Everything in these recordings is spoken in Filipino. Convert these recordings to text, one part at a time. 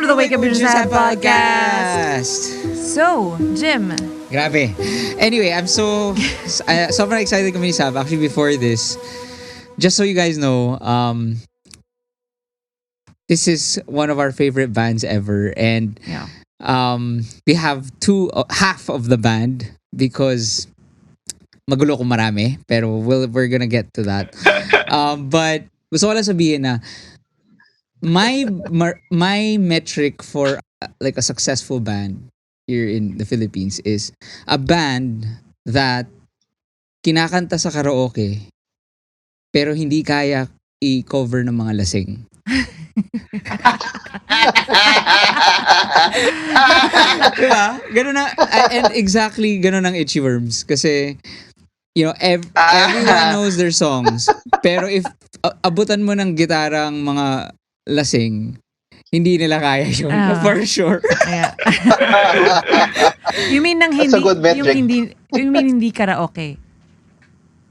to the Wake Up With Saab podcast. So, Jim. Grabe. Anyway, I'm sobrang excited kami ni Saab. Actually, before this, just so you guys know, this is one of our favorite bands ever. And we have half of the band because magulo kung marami. Pero we're gonna get to that. But gusto ko lang sabihin na my metric for like a successful band here in the Philippines is a band that kinakanta sa karaoke pero hindi kaya i-cover ng mga lasing. Diba? Ganun na, and exactly ganun ang Itchyworms. Kasi, you know, everyone knows their songs. Pero if abutan mo ng gitarang mga lasing, hindi nila kaya yun. For sure. Yeah. You mean That's a good metric. You mean hindi karaoke?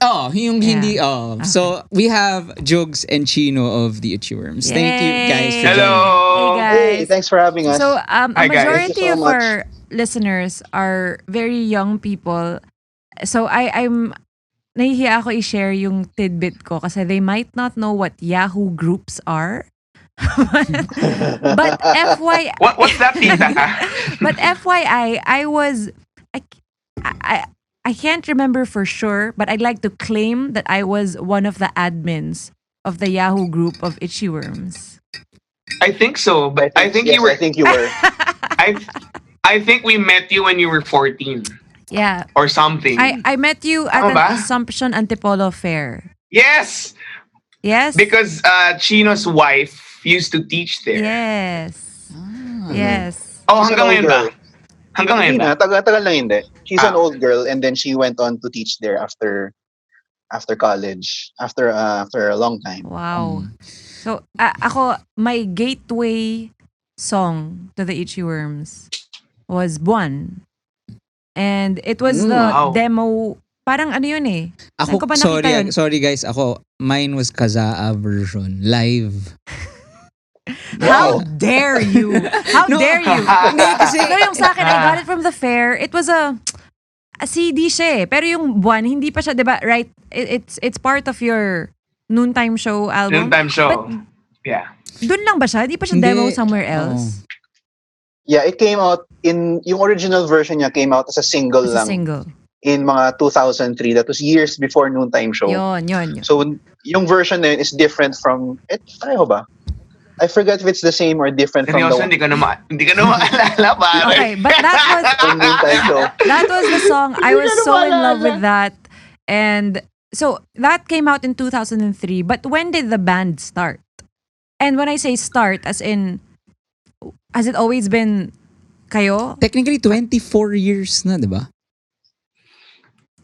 Yung hindi. Okay. So, we have Jugs and Chino of the Itchyworms. Thank you guys for Hello. Hey guys. Hey, thanks for having us. So, a Hi, guys. majority Thank you so of our listeners are very young people. So, I'm nahihiya ako i-share yung tidbit ko kasi they might not know what Yahoo groups are. But FYI, What's that, tita? but FYI, I can't remember for sure, but I'd like to claim that I was one of the admins of the Yahoo group of Itchyworms. I think so, but I think yes, you were. I think you were. I think we met you when you were 14 Yeah. or something. I met you at Tama an ba? Assumption Antipolo Fair. Yes, Yes? because Chino's wife used to teach there. Yes. Yes. Oh, She's hanggang an ngayon old ba? girl. Hanggang ngayon Hindi ba? na, tagal lang hindi. She's an Ah. old girl and then she went on to teach there after college, after a long time. Wow. So, ako, my gateway song to the Itchyworms was Buwan. And it was the Wow. demo, parang ano yun eh. Saan ko ba nakita yun? Sorry guys, mine was Kazaa version, live. How dare you? How dare you? Hindi, kasi- No, yung sa akin, I got it from the fair. It was a CD siya eh. Pero yung Buwan, hindi pa siya, di ba? Right? It's part of your noontime show album. Noontime show. But Yeah. dun lang ba siya? Hindi pa siya Hindi. demo somewhere else? Yeah, it came out yung original version niya came out as a single It's a lang single. in mga 2003. That was years before Noontime Show. Yun. So yung version na yun is different from pareho ba? I forget if it's the same or different from Seryoso, the hindi ka na maalala, pare. Okay, but from Noontime Show. that was the song. I was so in love with that. And so that came out in 2003. But when did the band start? And when I say start, as in, has it always been kayo? Technically, 24 years na, di ba?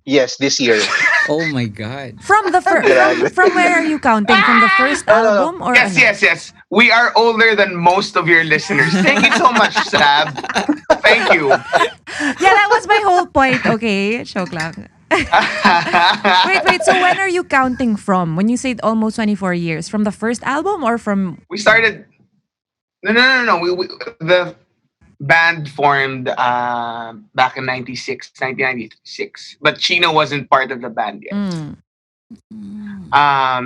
Yes, this year. Oh my God. From the from where are you counting? From the first album or Yes, ano? yes. We are older than most of your listeners. Thank you so much, Saab. Thank you. Yeah, that was my whole point. Okay, joke lang. Wait. So when are you counting from? When you say almost 24 years, from the first album or from? We started. No. The band formed back in 1996. But Chino wasn't part of the band yet.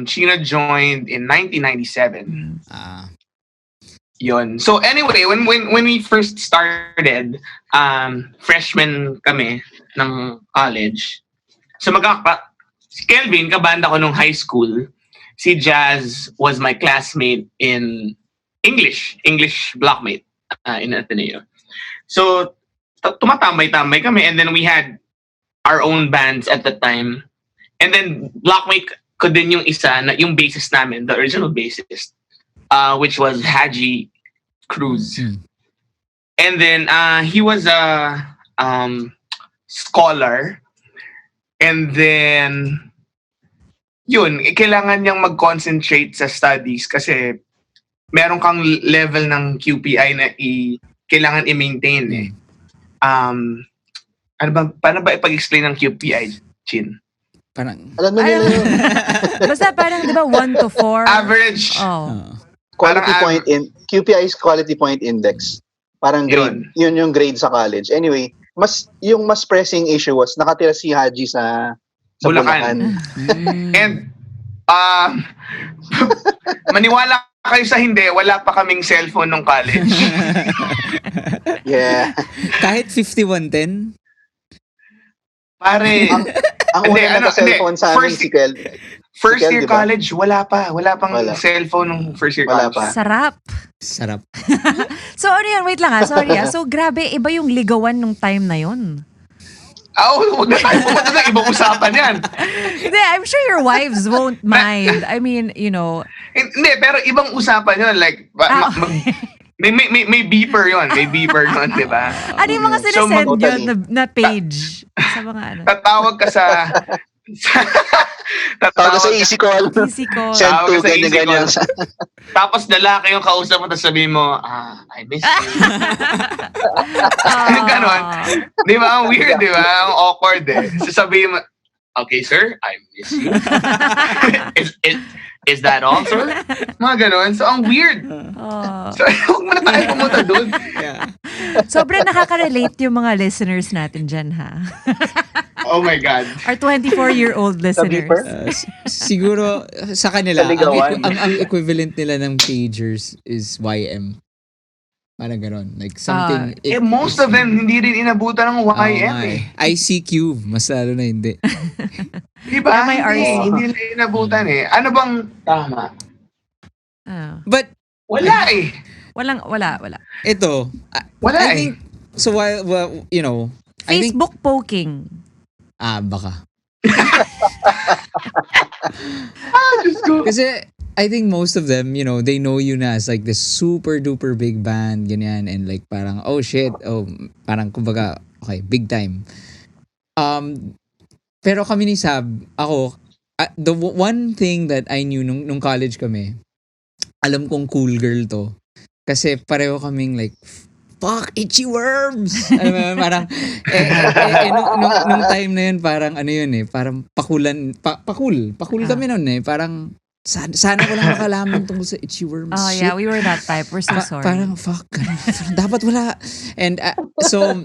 Chino joined in 1997. Yun. So anyway, when we first started, freshmen kami ng college. So si Kelvin, kabanda ko nung high school. Si Jazz was my classmate in English blockmate in Ateneo. So tumatambay-tambay kami, and then we had our own bands at the time. And then blockmate ko din yung isa, yung bassist namin, the original bassist, which was Haji Cruz. And then he was a scholar. And then yun, kailangan niyang mag-concentrate sa studies kasi meron kang level ng QPI na kailangan i-maintain eh. Paano ba ipag-explain ng QPI, Chin? Parang, Alam mo nila yun. Basta parang, di ba, 1 to 4? Average. Oh. Quality Parang point in QPI is Quality Point Index. Parang grade, yun yung grade sa college. Anyway, yung mas pressing issue was nakatira si Haji sa Bulacan. And maniwala kayo sa hindi, wala pa kaming cellphone nung college. Yeah. Kahit 5110? Pare, ang una naka-cellphone sa amin si Kel. First year diba? college, wala pang cellphone nung first year college. Sarap. So ano yan, wait lang sorry So grabe, iba yung ligawan nung time na yun. Huwag na tayo pumunta ng ibang usapan yan. Hindi, I'm sure your wives won't mind. I mean, you know. Hindi, pero ibang usapan yun. Like, may beeper yun. May beeper yun, di ba? Ano yung mga sinesend yun na page? Sa mga ano? Tatawag ka sa Tawag sa easy call. Send to, ganyan. Tapos lalaki yung kausap mo, tapos sabihin mo, I miss you. Ganon. Di ba? Ang weird, di ba? Ang awkward eh. So sabihin mo, okay sir, I miss you. Is that all, sir? Mga ganon. So ang weird. So huwag mo na tayo pumunta dun. Sobrang nakaka-relate yung mga listeners natin dyan, ha? Oh my God. Our 24-year-old listeners. Siguro, sa kanila, ang equivalent nila ng pagers is YM. Parang gano'n. Like something... most of them, hindi rin inabutan ng YM ICQ, mas lalo na hindi. Diba? May hindi rin inabutan eh. Ano bang tama? But... Wala eh. Wala. Ito. Wala I think, so while, you know... Facebook poking. Baka. Diyos ko. Kasi I think most of them, you know, they know you na as like this super duper big band, ganyan, and like parang, oh shit, parang kumbaga, okay, big time. Pero kami ni Saab, ako, the one thing that I knew nung college kami, alam kong cool girl to. Kasi pareho kaming like, fuck, Itchyworms! Alam mo, parang, nung time na yun, parang ano yun eh, parang pakulan, pakul kami nun eh, parang, sana ko lang makalaman tungkol sa Itchyworms. Oh yeah, we were that type. We're so sorry. Parang, fuck, dapat wala. And so,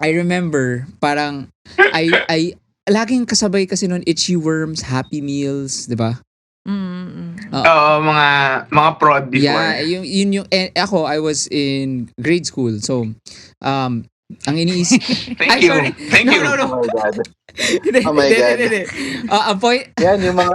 I remember, parang, I laging kasabay kasi nun, Itchyworms, Happy Meals, di ba? Mga prod before. Yeah, yun yung ako, I was in grade school. So, ang iniisip. Thank you. No. Oh my God. Ang point. Yan, yung mga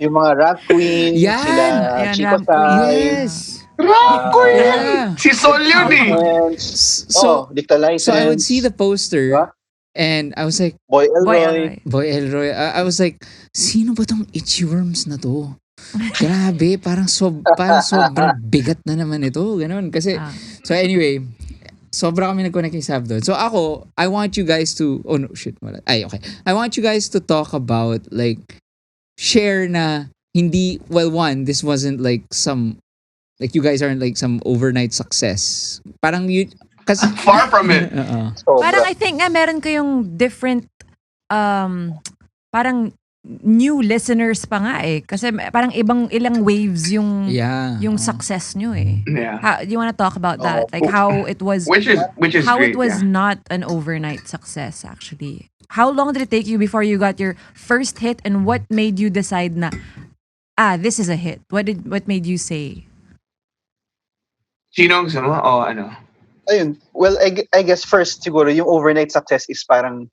yung mga rap queen, sila Chico Sai. Yes. Rap queen! Si Sol yun eh. So, Dicta License. So I would see the poster. Diba? And I was like, Boy Elroy. I was like, sino ba tong Itchyworms na to? Grabe, parang sobrang bigat na naman ito. Ganon. Kasi, so anyway, sobra kami nag-connect kay Saab doon. So ako, I want you guys to, okay. I want you guys to talk about, like, share na hindi, well, one, this wasn't like some, like you guys aren't like some overnight success. Parang you, kasi, far from it. Parang I think nga meron kayong different parang new listeners pa nga eh. Kasi parang ilang waves yung success nyo eh. Yeah. You want to talk about that? Like how it was which is how great, it was not an overnight success actually. How long did it take you before you got your first hit, and what made you decide na this is a hit? What made you say? Chino, gusto mo? O ano? Ayun. Well, I guess first siguro yung overnight success is parang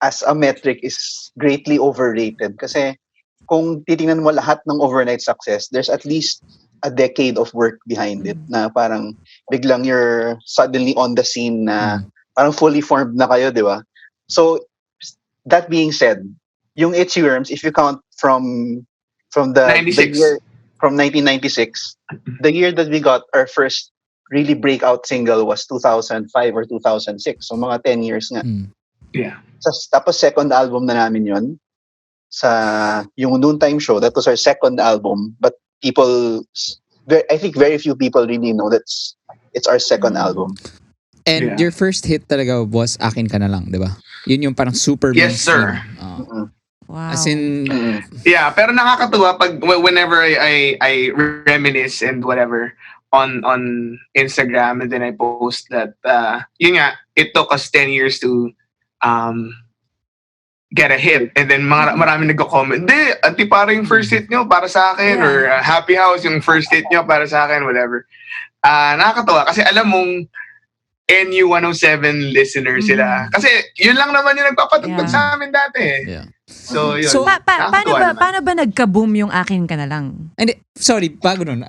as a metric is greatly overrated. Kasi kung titingnan mo lahat ng overnight success, there's at least a decade of work behind it na parang biglang you're suddenly on the scene na parang fully formed na kayo, di ba? So, that being said, yung Itchyworms, if you count from the year, from 1996, the year that we got our first really breakout single was 2005 or 2006. So, mga 10 years nga. Yeah. Tapos second album na namin yun. Sa yung Noontime Show, that was our second album. But I think very few people really know it's our second album. And your first hit talaga was Akin Ka Nalang, di ba? Yun yung parang super Yes, sir. Wow. As in... Yeah, pero nakakatuwa pag whenever I reminisce and whatever, on Instagram, and then I post that yun nga, it took us 10 years to get a hit, and then maraming nagko-comment, hindi, Antipara yung first hit nyo para sa akin, or Happy House yung first hit nyo para sa akin, whatever. Nakakatawa kasi alam mong NU 107 listeners sila. Kasi yun lang naman yung nagpapatugtog sa amin dati. Yeah. So, yun. So, paano ba nagka-boom yung Akin Ka Nalang? Hindi, sorry, bago nun.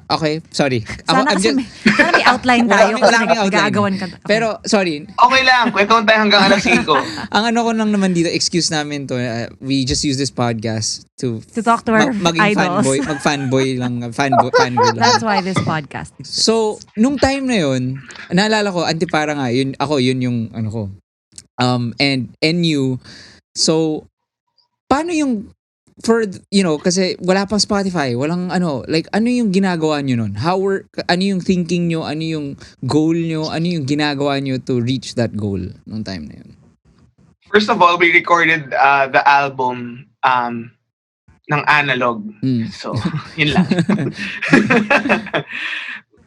Okay, sorry. Sana sana may outline tayo kasi nag-aagawan ka. Okay. Pero, sorry. Okay lang, kwentuhan tayo hanggang alas 5. Ang ko lang naman dito, excuse namin to, we just use this podcast to talk to our idols. Mag-fanboy lang, fangirl lang. That's why this podcast exists. So, nung time na yun, naalala ko, Antipara nga, yun yung ko. And NU, so, paano yung kasi wala pang Spotify, walang ano yung ginagawa nyo nun? Ano yung thinking nyo, ano yung goal nyo, ano yung ginagawa nyo to reach that goal nung time na yun? First of all, we recorded the album ng analog. So, yun lang.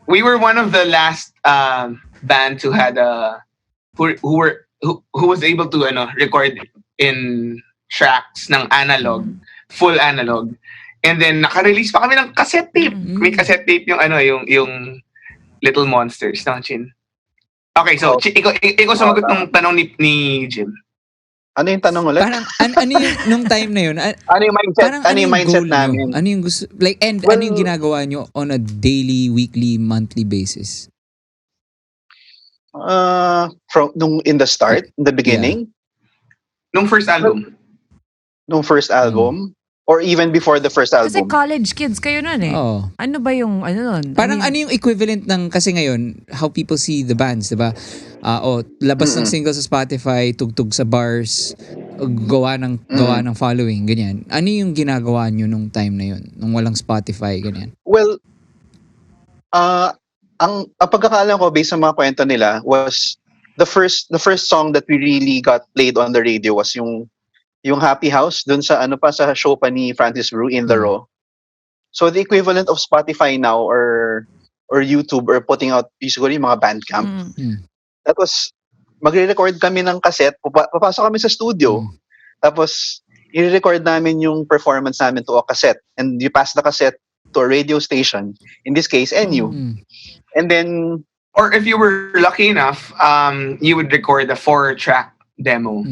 We were one of the last bands who had who was able to record in tracks ng analog, full analog. And then naka-release pa kami ng cassette tape. May cassette tape yung yung Little Monsters, no, Chin? Okay, so ikaw sumagot ng tanong ni Jim. Ano yung tanong ulit? Parang ano yung nung time na yun? Ano yung mindset? Ano yung mindset namin? Ano yung gusto ano yung ginagawa nyo on a daily, weekly, monthly basis? From in the start, in the beginning, nung first album. Or even before the first album. Kasi college kids kayo nun eh. Oh. Ano ba yung nun? Parang ano yung equivalent ng, kasi ngayon, how people see the bands, diba? Labas ng single sa Spotify, tugtog sa bars, gawa ng following, ganyan. Ano yung ginagawa nyo nung time na yun? Nung walang Spotify, ganyan? Well, ang pagkakaalam ko based sa mga kwento nila was the first song that we really got played on the radio was yung Happy House dun sa sa show pa ni Francis Brew in the Raw. So the equivalent of Spotify now or YouTube or putting out siguro yung mga Bandcamp. That was magre-record kami ng cassette, papasok kami sa studio. Tapos i-record namin yung performance namin to a cassette, and you pass the cassette to a radio station, in this case NU. And then, or if you were lucky enough, you would record a 4-track demo.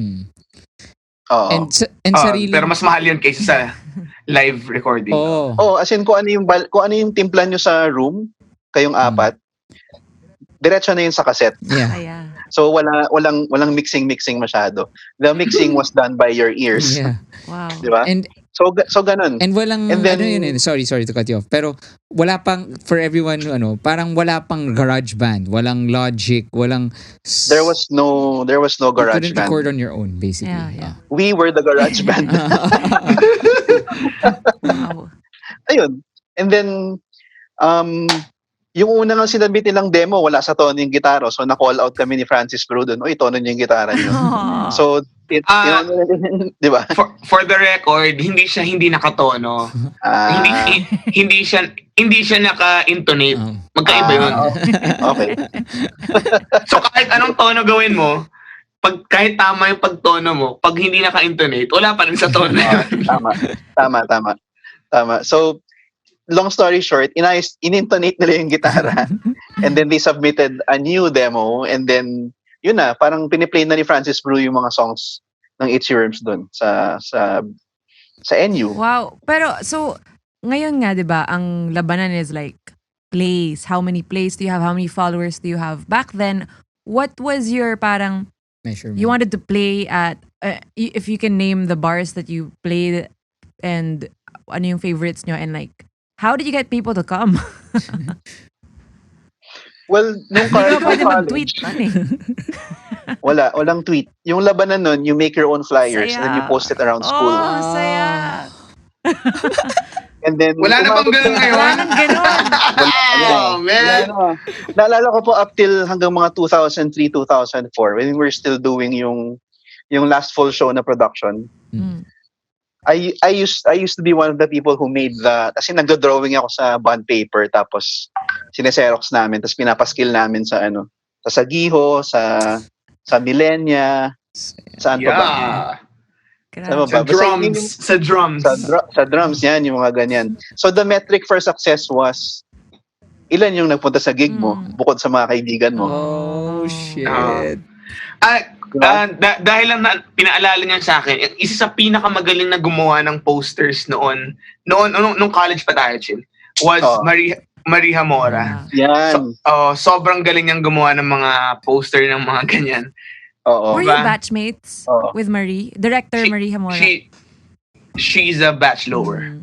And sarili. Pero mas mahal yun kaysa sa live recording. As in kung ano yung timpla nyo sa room, kayong apat, diretso na yun sa cassette. Yeah. So walang mixing masyado. The mixing was done by your ears. Yeah. Wow. Diba? And so ganun. And walang sorry to cut you off. Pero wala pang, for everyone parang wala pang garage band, walang Logic, walang There was no garage you couldn't band. record on your own basically. Yeah. We were the garage band. Wow. Ayun. And then yung una nga sinabit nilang demo, wala sa tono yung gitara. So, na-call out kami ni Francis Brew doon. Tono niyo yung gitara niyo. So, di ba? For the record, hindi nakatono. Hindi siya naka-intonate. Magkaiba yun. Okay. So, kahit anong tono gawin mo, kahit tama yung pagtono mo, pag hindi naka-intonate, wala pa rin sa tono. Tama. So, long story short, in-intonate nila yung gitara, and then they submitted a new demo, and then yun na, parang piniplay na ni Francis Brew yung mga songs ng Itchyworms doon sa NU. Wow. Pero so ngayon nga 'di ba, ang labanan is like plays. How many plays do you have? How many followers do you have? Back then, what was your parang measurement? You wanted to play at if you can name the bars that you played and ano yung favorites nyo, and like how did you get people to come? Well, nung pwede mag-tweet. Walang tweet. Yung labanan nun, you make your own flyers and then you post it around school. Oh, saya. And then, wala na bang ganun ngayon? Wala nang ganun. Oh, man. Naalala ko po up till hanggang mga 2003, 2004 when we were still doing yung last full show na production. I used to be one of the people who made kasi nagdo-drawing ako sa bond paper tapos sineserox namin tapos pinapaskill namin sa sa Giho, sa Millennia, saan pa ba? Saan pa Sa ba? Basta drums. Sa drums. sa drums yan, yung mga ganyan. So the metric for success was ilan yung nagpunta sa gig mo bukod sa mga kaibigan mo. Oh, shit. Dahil lang pinaalala niya sa akin, isa sa pinakamagaling na gumawa ng posters noon nung college pa tayo, Chin, was Maria Mora. Yan. Sobrang galing niyang gumawa ng mga poster ng mga ganyan. Were you batchmates with Marie? Director Marie Hamora? She's a batch lower.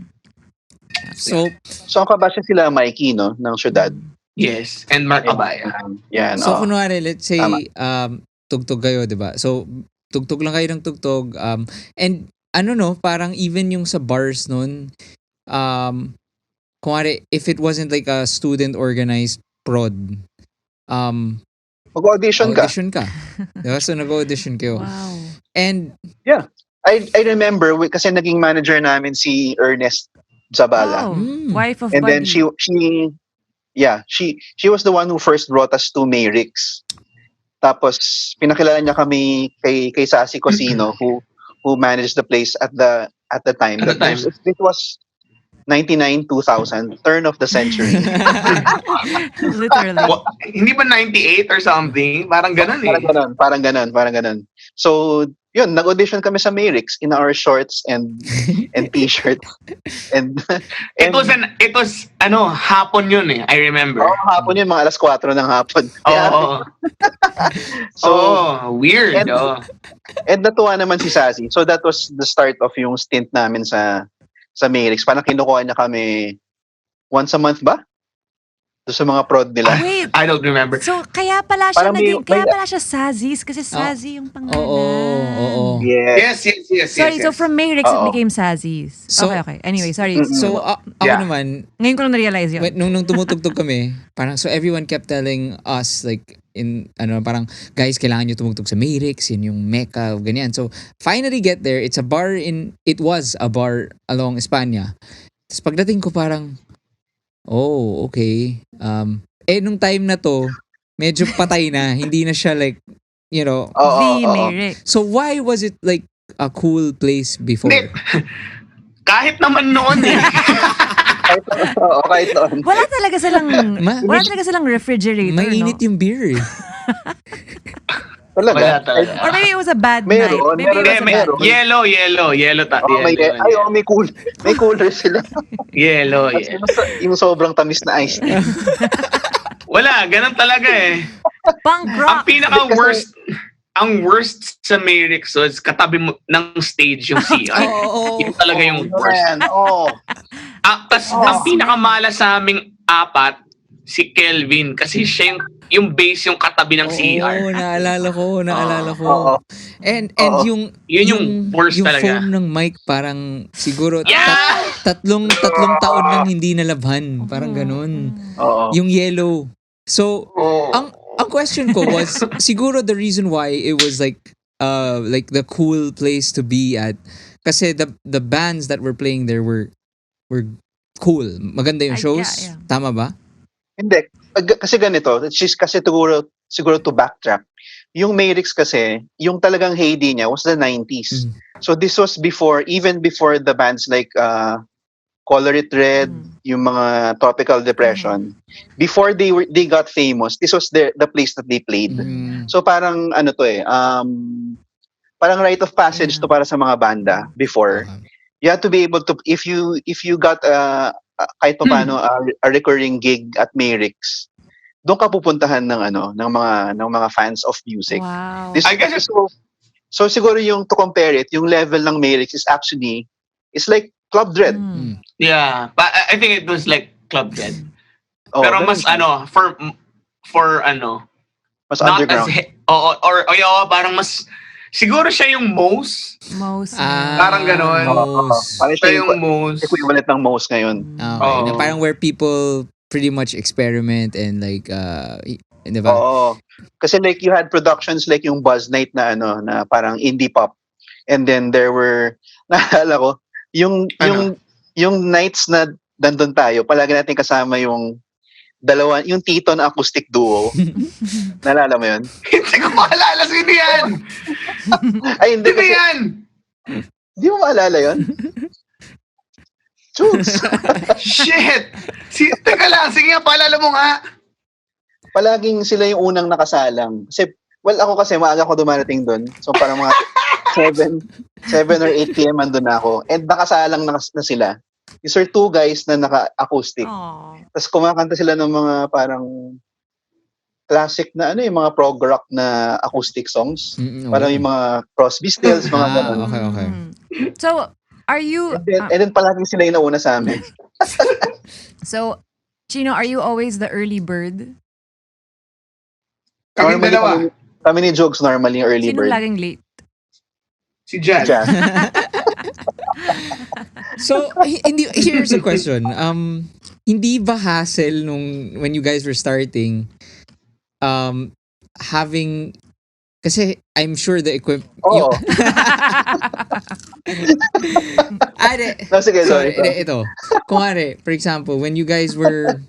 So ang kabatch sila Mikey, no? Ng syudad. Yes. And Mark Abaya. Yan. So kunwari, let's say, Tama. tugtog kayo, di ba? So, tugtog lang kayo ng tugtog. And parang even yung sa bars nun, kunwari, if it wasn't like a student-organized prod, mag-audition ka. Diba? So, nag-audition kayo. Wow. And, yeah. I remember, kasi naging manager namin si Ernest Zabala. Wow. Wife of And Buddy. then she was the one who first brought us to Mayrix. Tapos pinakilala niya kami kay Sassy Cosino who managed the place at the time. It was 99-2000, turn of the century. Literally. Hindi ba 98 or something? Parang ganun eh. Parang ganun. So, yun, nag-audition kami sa Mayrix in our shorts and t-shirts. And it was hapon yun eh. I remember. Hapon yun, mga 4:00 ng hapon. So, weird. And natuwa naman si Sassy. So that was the start of yung stint namin sa Mayrix. Parang kinukuha niya kami once a month ba? Doon sa mga prod nila. Wait. I don't remember. So, kaya pala siya kaya pala siya Sazzies kasi Sazzy yung pangalan. Oo. Yes. Sorry, so from Mayrix it became Sazzies. So, okay. Anyway, sorry. So, ako naman, ngayon ko lang na-realize yun. nung tumutugtog kami, parang, so everyone kept telling us, like, parang, guys, kailangan nyo tumugtog sa Mayrix, yun yung mecca, ganyan. So, finally get there, it was a bar along Espanya. Tapos pagdating ko parang, okay. Nung time na to, medyo patay na. Hindi na siya like, The Mayrix. So why was it like a cool place before? Kahit naman noon eh. Kahit noon. Wala talaga silang refrigerator, mainit yung beer eh. Talaga. Or maybe it was a bad night. Meron. Yellow. May cooler sila. Yellow. Yung sobrang tamis na ice. Wala, ganun talaga eh. Punk rock. Ang worst sa Mayrix was katabi mo ng stage yung CR. Yun talaga yung worst. Tapos ang pinakamala sa aming apat, si Kelvin, kasi siya yung base yung katabi ng CR. Naalala ko. And yung worst yung talaga. phone ng mic parang siguro tatlong taon nang hindi nalabhan. Parang ganun. Yung yellow. So, ang question ko was, siguro the reason why it was like the cool place to be at, kasi the bands that were playing there were cool. Maganda yung shows. Yeah. Tama ba? Hindi. Kasi ganito, kasi siguro to backtrack. Yung Mayrix kasi, yung talagang heyday niya was the 90s. So this was even before the bands like Color It Red, yung mga Tropical Depression. Before they got famous, this was the place that they played. So parang parang rite of passage to para sa mga banda before. You had to be able to, if you got kahit paano a recurring gig at Mayrix, doon ka pupuntahan ng mga fans of music. Wow. I guess so siguro yung to compare it, yung level ng Mayrix is like Club Dread. Yeah, but I think it was like Club Dread. Pero mas mas underground. Parang mas siguro siya yung most. Parang gano'n. Siya yung most. Equivalent ng most ngayon. Okay. Parang where people pretty much experiment and like, diba? Kasi like you had productions like yung Buzz Night na parang indie pop. And then there were, naalala ko, yung Ano? yung nights na nandun tayo, palagi natin kasama yung yung tito na acoustic duo. Naalala mo yun? Hindi ko maalala sino yan. Ay, hindi Sino kasi, yan? di mo maalala yun? Jugs! Shit. Teka lang, sige nga, paalala mo nga. Palaging sila yung unang nakasalang. Kasi, ako kasi maaga ko dumarating doon. So, parang mga 7 or 8 p.m. andun na ako. And nakasalang na sila. These are two guys na naka-acoustic. Aww. Tapos kumakanta sila ng mga parang classic na yung mga prog rock na acoustic songs. Parang yung mga Crosby, Stills, mga ganun. Okay. So, are you... And then palaging sila yung nauna sa amin. So, Chino, are you always the early bird? Kaming dalawa. Kami ni Jugs normally yung early Sino bird. laging late? Si Jan. Jan. So, here's a question. Hindi ba hassle when you guys were starting, having, kasi I'm sure the equipment... Oo. Sige, sorry. Ito. Kunwari, for example, when you guys were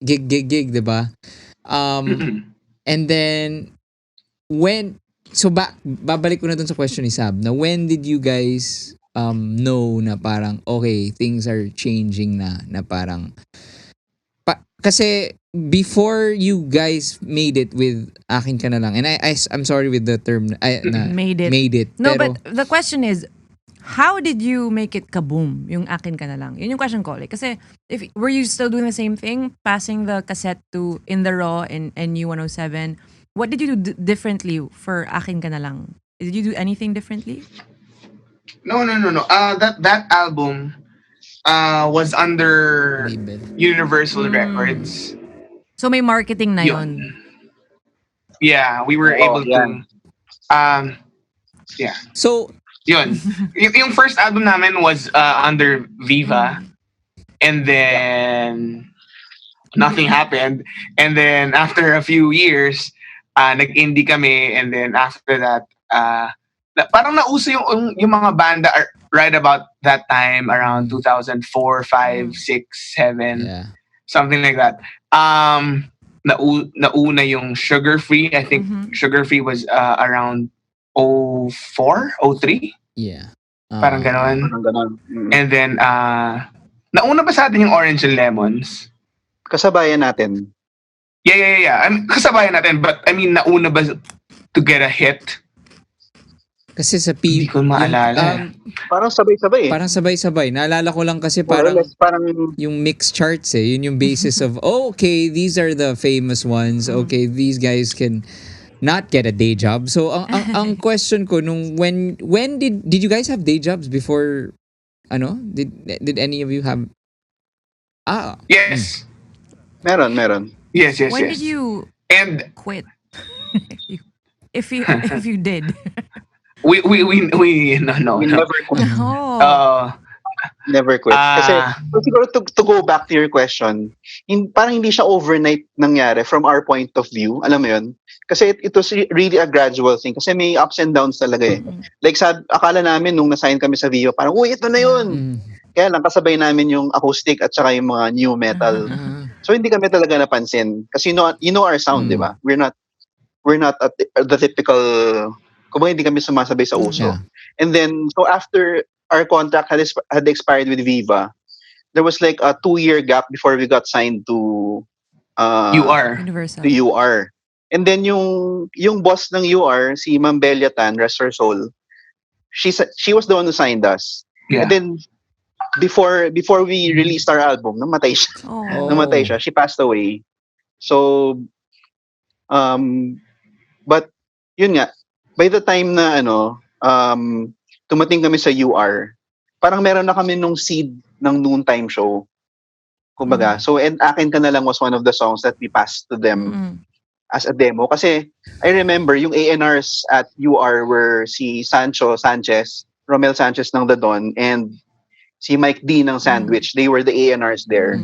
gig, diba? And then, babalik ko na dun sa question ni Saab, na when did you guys know na parang, okay, things are changing na parang, kasi before you guys made it with Akin Ka Nalang, and I'm sorry with the term, Made it. No, but the question is, how did you make it kaboom, yung Akin Ka Nalang? Yun yung question ko. Like, kasi, were you still doing the same thing? Passing the cassette to In the Raw and NU107? What did you do differently for Akin Ka Nalang? Did you do anything differently? No. That album was under Label. Universal Records. So may marketing na yun. Yeah, we were able to. Yeah. So, Yun. Yung first album namin was under Viva. And then nothing happened. And then after a few years, nag-indie kami. And then after that, parang nauso yung mga banda right about that time, around 2004, 5, 6, 7, yeah. something like that. Nauna yung Sugar Free. I think Sugar Free was around 04, 03? Yeah. Parang ganon. Mm. And then, nauna ba sa atin yung Orange and Lemons? Kasabayan natin. Yeah. Kasabayan natin, but I mean, nauna ba to get a hit? Kasi sa Hindi ko maalala. Parang sabay-sabay. Parang sabay-sabay. Naalala ko lang kasi parang yung mix charts Yun yung basis of, okay, these are the famous ones. Okay, these guys can not get a day job. So, ang question ko, when did you guys have day jobs before, did any of you have? Yes. Meron. Yes. When did you quit? if you did. We no. Never quit. Never quit. Kasi siguro to go back to your question, parang hindi siya overnight nangyari from our point of view. Alam mo yun? Kasi it was really a gradual thing. Kasi may ups and downs talaga Like akala namin nung nasign kami sa Viva, parang, uy, ito na yun. Kaya lang kasabay namin yung acoustic at saka yung mga new metal. So hindi kami talaga napansin. Kasi you know our sound, di ba? We're not at the typical, kumbaga hindi kami sumasabay sa uso. Yeah. And then, so after our contract had expired with Viva, there was like a 2-year gap before we got signed to Universal. To UR. And then yung boss ng UR, si Ma'am Belia Tan, rest her soul, she was the one who signed us. Yeah. And then before we released our album, namatay siya. Namatay siya. She passed away. So but yun nga, by the time na tumating kami sa UR, parang meron na kami nung seed ng noontime show. Kumbaga. So, and Akin Ka Nalang was one of the songs that we passed to them as a demo. Kasi, I remember, yung A&Rs at UR were si Sanchez, Romel Sanchez ng The Don, and si Mike D ng Sandwich. They were the A&Rs there.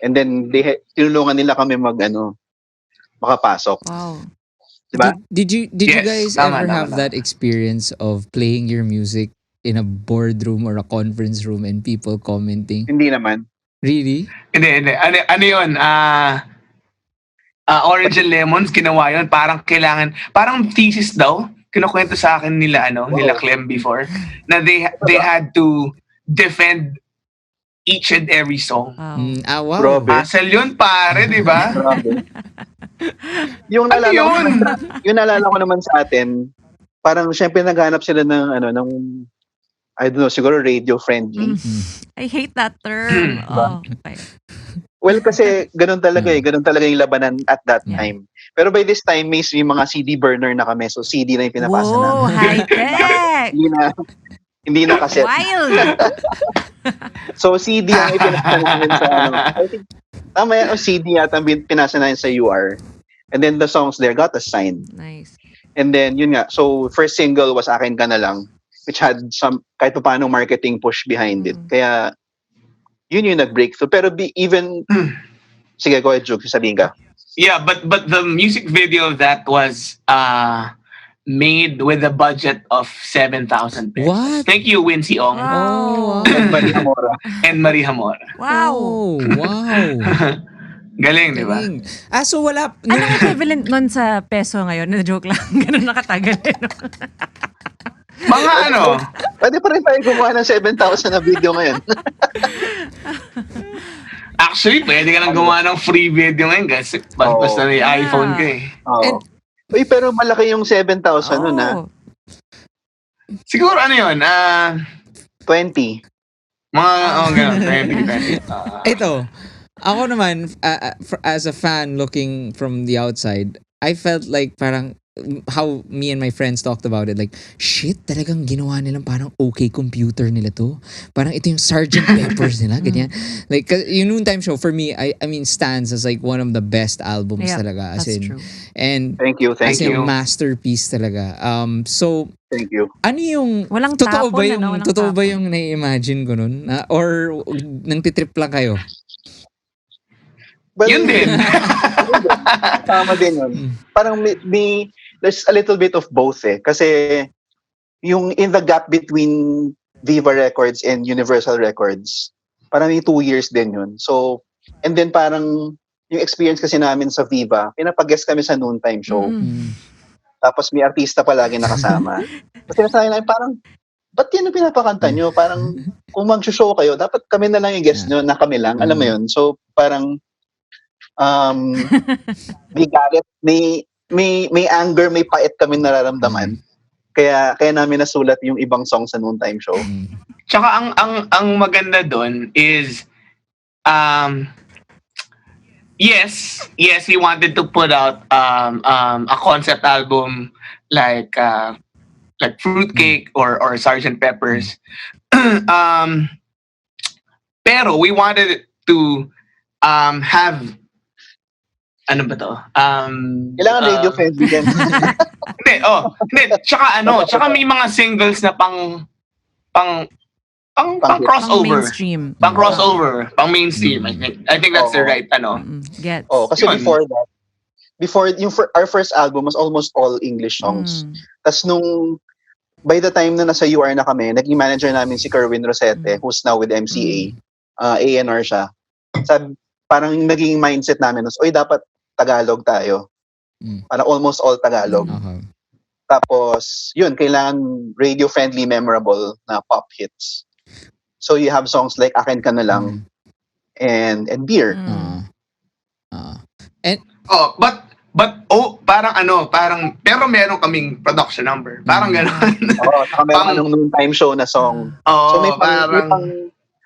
And then, tinulungan nila kami makapasok. Wow. Diba? Did you guys ever have that experience of playing your music in a boardroom or a conference room and people commenting? Hindi naman. Really? Hindi. Ano yun? Orange and Lemons, ginawa yun. Parang thesis daw. Kinukwento sa akin nila, nila Clem before, na they had to defend each and every song. Wow. Grabe. Hassle yun, pare, di ba? Grabe. Yung naalala ko naman sa atin, parang syempre naghanap sila ng I don't know, siguro radio friendly. I hate that term. Okay. Well, kasi ganun talaga yung labanan at that time. Pero by this time, may mga CD burner na kami. So CD na yung pinapasa namin. Whoa, high-tech! hindi na cassette. Wild! So CD ang ipinasa namin sa I think, tama yan, o CD yata ang pinasa namin sa UR. And then the songs there got assigned. Nice. And then, yun nga. So, first single was Akin Ka Nalang, which had some, kahit pa paano, marketing push behind it. Kaya, yun yung nag-breakthrough. Pero sige, go ahead, Jugs, sabihin ka. Yeah, but the music video of that was made with a budget of 7,000 pesos. What? Thank you, Wincy Ong. Wow. And Maria Mora. And Maria Mora. Wow. Oh, wow. Galing, di ba? So wala... Anong equivalent nun sa peso ngayon? Na-joke lang. Ganun nakatagal. Mga Pwede pa rin tayo gumawa ng 7,000 na video ngayon. Actually, pwede ka lang gumawa ng free video ngayon kasi basta may iPhone ka eh. Oh. Uy, pero malaki yung 7,000 nun ha. Siguro yun? 20. Ganun. 20. Ito, ako naman, as a fan looking from the outside, I felt like parang how me and my friends talked about it, like, shit, talagang ginawa nilang parang okay computer nila to. Parang ito yung Sgt. Peppers nila, ganyan. Like, yung Noontime Show, for me, I mean, stands as like one of the best albums talaga. That's true. And Thank you. as in, masterpiece talaga. So, thank you. ano yung, Walang totoo tapon, ba yung, walang totoo ba tapon. yung nai-imagine ko nun? Or nang titrip lang kayo? Well, Yun din. Tama din yun. Parang there's a little bit of both eh. Kasi yung in the gap between Viva Records and Universal Records, parang may 2 years din yun. So, and then parang yung experience kasi namin sa Viva, pinapag-guest kami sa Noontime Show. Tapos may artista palagi nakasama. Kasi nasabi namin parang, ba't yan ang pinapakanta nyo? Parang kung mag-show kayo, dapat kami na lang yung guest nyo na kami lang. Alam mo yun? So parang may galit, may anger, may pait kami nararamdaman. Kaya namin nasulat yung ibang song sa Noontime Show. Tsaka ang maganda doon is yes, we wanted to put out a concept album like Fruitcake or Sgt. Peppers. Pero we wanted to have ano ba to? Kailangan radio friendly din. Hindi. Tsaka may mga singles na pang crossover. Mainstream. Pang crossover, pang mainstream. I think that's the right Gets. Kasi before our first album was almost all English songs. Tas by the time na nasa UR na kami, naging manager namin si Kerwin Rosete, who's now with MCA. A&R siya. Parang naging mindset namin, dapat Tagalog tayo. Para almost all Tagalog. Tapos, yun, kailangan radio-friendly, memorable na pop hits. So you have songs like Akin Ka Nalang and Beer. Parang pero meron kaming production number. Parang gano'n. Saka meron anong Noontime Show na song. So may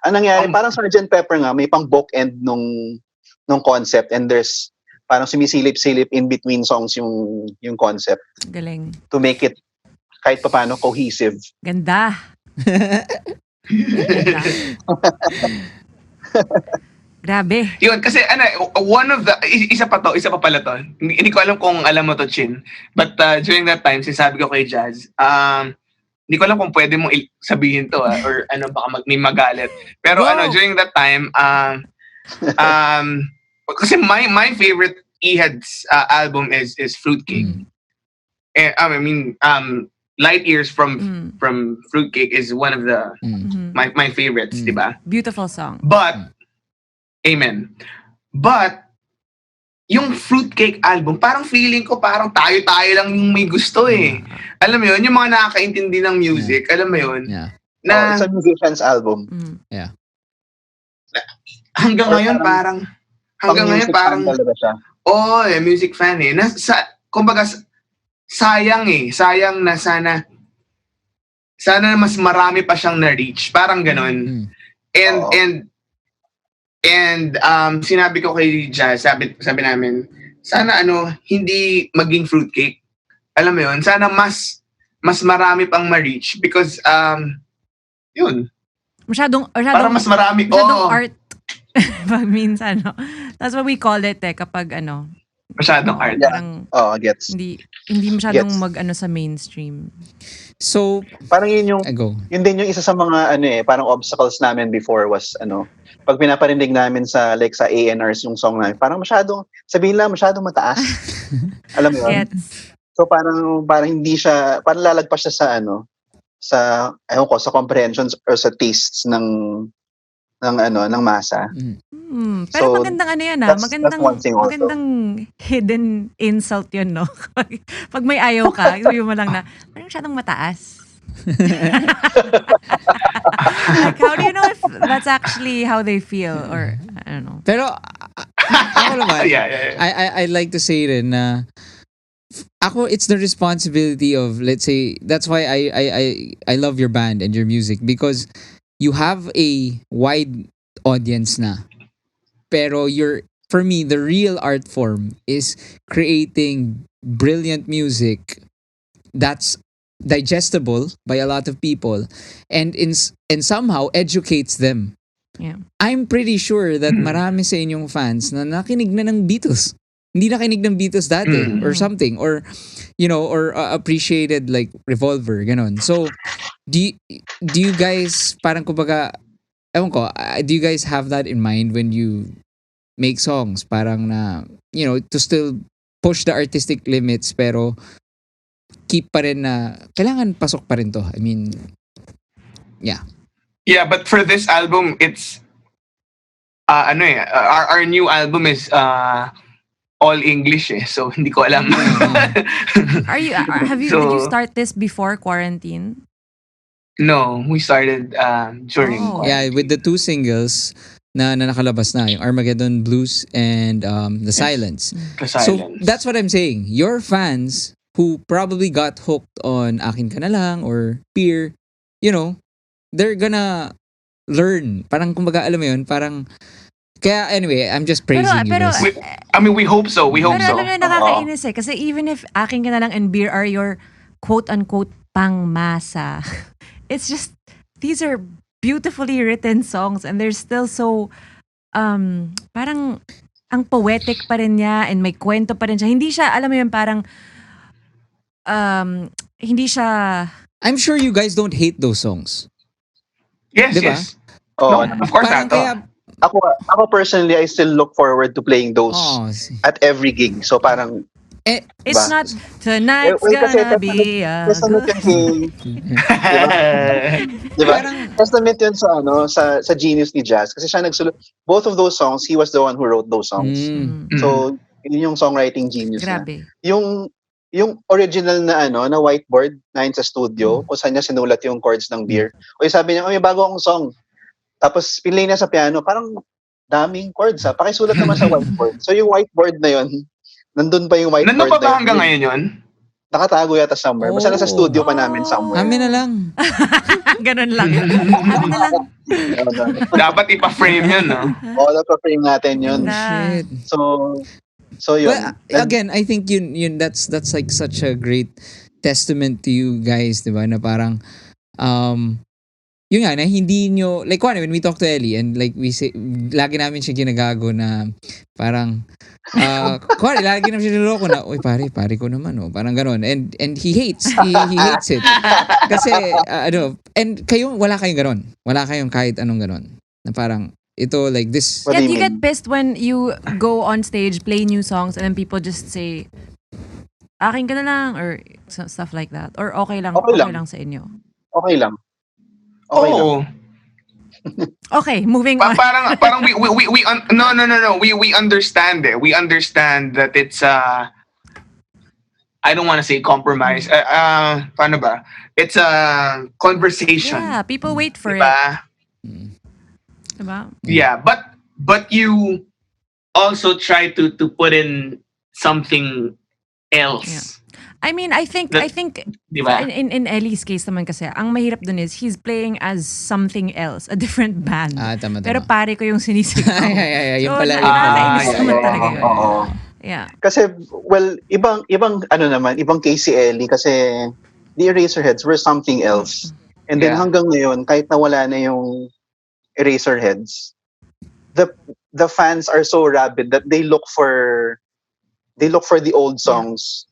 ang nangyari, parang Sgt. Pepper nga, may pang bookend nung concept, and there's parang sumisilip-silip in between songs yung concept. Galing. To make it kahit paano cohesive. Ganda. Grabe. Yun, kasi one of the, isa pa pala to. Hindi ko alam kung alam mo to, Chin. But during that time, sinasabi ko kay Jazz, hindi ko alam kung pwede mong sabihin to, or baka may magalit. Pero during that time, kasi my favorite Ehad's album is Fruitcake. And I mean, Light Years from Fruitcake is one of the my favorites, diba? Beautiful song. But amen. But yung Fruitcake album, parang feeling ko parang tayo-tayo lang yung may gusto eh. Alam mo yun, yung mga nakakaintindi ng music, alam mo yun? Yeah. Na it's a musician's album. Yeah. Hanggang ngayon parang talaga siya. music fan eh. Kumbaga sayang na sana mas marami pa siyang na-reach. Parang ganon. And sinabi ko kay Jazz, sabi namin, sana hindi maging Fruitcake. Alam mo yun, sana mas marami pang ma-reach because yun. Masyadong para mas marami. Masyadong art. Pag minsan, that's what we call it kapag masyadong art. Parang, gets. Hindi masyadong sa mainstream. So, parang yun yun din yung isa sa mga parang obstacles namin before was pag pinaparinig namin sa A&Rs yung song namin, parang masyadong mataas. Alam mo yun? Gets. So parang hindi siya, parang lalagpas siya sa sa comprehensions or sa tastes ng masa. Pero So, magandang yan that's one thing also. magandang hidden insult yun, no? Pag may ayaw ka, sabi mo lang na, parang masyadong mataas. Like, how do you know if that's actually how they feel? Or, I don't know. Pero, ako naman, Yeah. I like to say rin na, it's the responsibility of, let's say, that's why I love your band and your music because you have a wide audience na. Pero for me, the real art form is creating brilliant music that's digestible by a lot of people and somehow educates them. Yeah. I'm pretty sure that marami sa inyong fans na nakinig na ng Beatles. Hindi nakinig ng Beatles dati or something or or appreciated like Revolver ganon. So do you guys parang kumbaga ewan ko, do you guys have that in mind when you make songs parang na to still push the artistic limits pero keep pa rin na kailangan pasok pa rin to. I mean, yeah. Yeah, but for this album it's our new album is all English so hindi ko alam. Did you start this before quarantine? No, we started during quarantine. Yeah, with the two singles na nakalabas na, yung Armageddon Blues and The Silence. The So Silence. that's what I'm saying. Your fans who probably got hooked on Akin Ka Nalang or Peer, they're gonna learn. Parang kumbaga alam mo yun, parang kaya anyway, I'm just praising you guys. We hope so. We hope Pero so. alam mo, nakakainis kasi even if Akin Ka Nalang and Beer are your quote-unquote pang-masa, it's just, these are beautifully written songs and they're still so, parang, ang poetic pa rin niya and may kwento pa rin siya. Hindi siya, alam mo yun, parang, hindi siya... I'm sure you guys don't hate those songs. Yes, Diba? yes. No, of course Parang not. kaya, Ako personally, I still look forward to playing those at every gig. So parang It's Diba? not, tonight's gonna be a testament good... yun diba? Testament yun sa genius ni Jazz. Kasi siya nagsulat. Both of those songs, he was the one who wrote those songs. So, yun yung songwriting genius Grabe. niya. Yung original na whiteboard na yun sa studio, kung saan niya sinulat yung chords ng Beer. O sabi niya, may bago akong song. Tapos, pinlay niya sa piano, parang daming chords pakisulat naman sa whiteboard. So, yung whiteboard na yun, nandun pa yung whiteboard Nandun pa na ba hanggang ngayon yun? Nakatago yata somewhere. Basta nasa studio pa namin somewhere. amin na lang. Ganun lang. Amin na lang. Dapat ipa-frame yun, no? Pa-frame natin yun. Ganda. Shit. So yun. Well, again, I think yun that's like such a great testament to you guys, 'di ba? Na parang yun nga na hindi nyo like when we talk to Ellie and like we say lagi namin siya ginagago na parang lagi namin siya niloloko na oy pare ko naman parang gano'n and he hates it kasi and kayo wala kayong kahit anong gano'n na parang ito like this. What do You you get pissed when you go on stage, play new songs, and then people just say, Akin Ka Nalang or stuff like that? Or okay lang Okay lang. sa inyo? Okay lang. Okay lang. Oo. Okay, moving on. Parang we understand it. We understand that it's I don't want to say compromise. Paano ba? It's a conversation. Yeah, people wait for it. Diba? Diba? Yeah, but you also try to put in something else. I mean, I think Diba? in Ellie's case naman kasi, ang mahirap dun is he's playing as something else, a different band. Tama. Pero pare ko yung sinisigaw. Ay, yung So, pala. nakakainis naman yeah. talaga yun. Oo. Yeah. Kasi, well, ibang case si Ellie kasi the Eraserheads were something else. And then Yeah. hanggang ngayon, kahit nawala na yung Eraserheads, the fans are so rabid that they look for the old songs.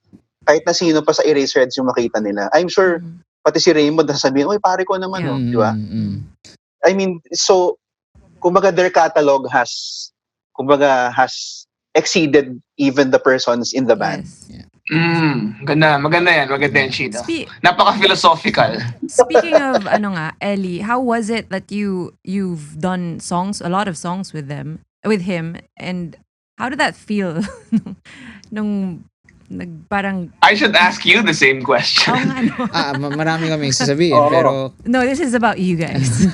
Kahit na sino pa sa Eraserheads yung makita nila. I'm sure, pati si Raymond sasabihin, oy, pare ko naman, Yeah. di ba? I mean, so, kumbaga their catalog has exceeded even the persons in the band. Yes. Maganda yan, Chino. Napaka-philosophical. Speaking of Ellie, how was it that you've done a lot of songs with him, and how did that feel nung parang I should ask you the same question. Marami kaming sasabihin, pero no, this is about you guys.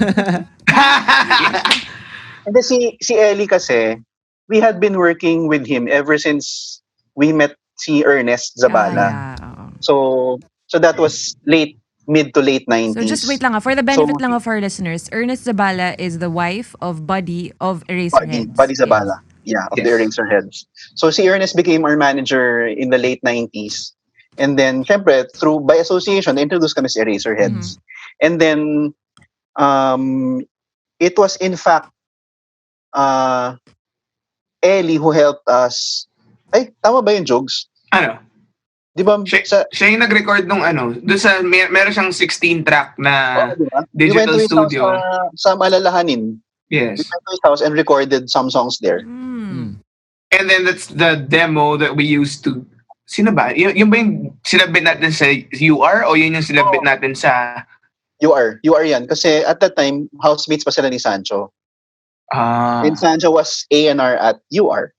And then si Ellie kasi, we had been working with him ever since we met si Ernest Zabala. So that was mid to late 90s. So just wait lang for the benefit lang of our listeners. Ernest Zabala is the wife of Buddy of Eraserheads. Buddy Zabala. Yeah, of the Eraserheads. So si Ernest became our manager in the late 90s. And then, syempre, by association, introduced kami si Eraserheads. And then, it was in fact Ellie who helped us. Ay, tama ba yung Jugs? Ano? Di ba? Siya yung nag-record nung doon sa, meron siyang 16-track na diba? digital studio. Sa Malalahanin. Yes. We went to his house and recorded some songs there. And then that's the demo that we used to, sino ba? Yung ba yung sinabit natin sa UR o yun yung sinabit natin sa... UR yan. Kasi at that time, housemates pa sila ni Sancho. And Sancho was A&R at UR.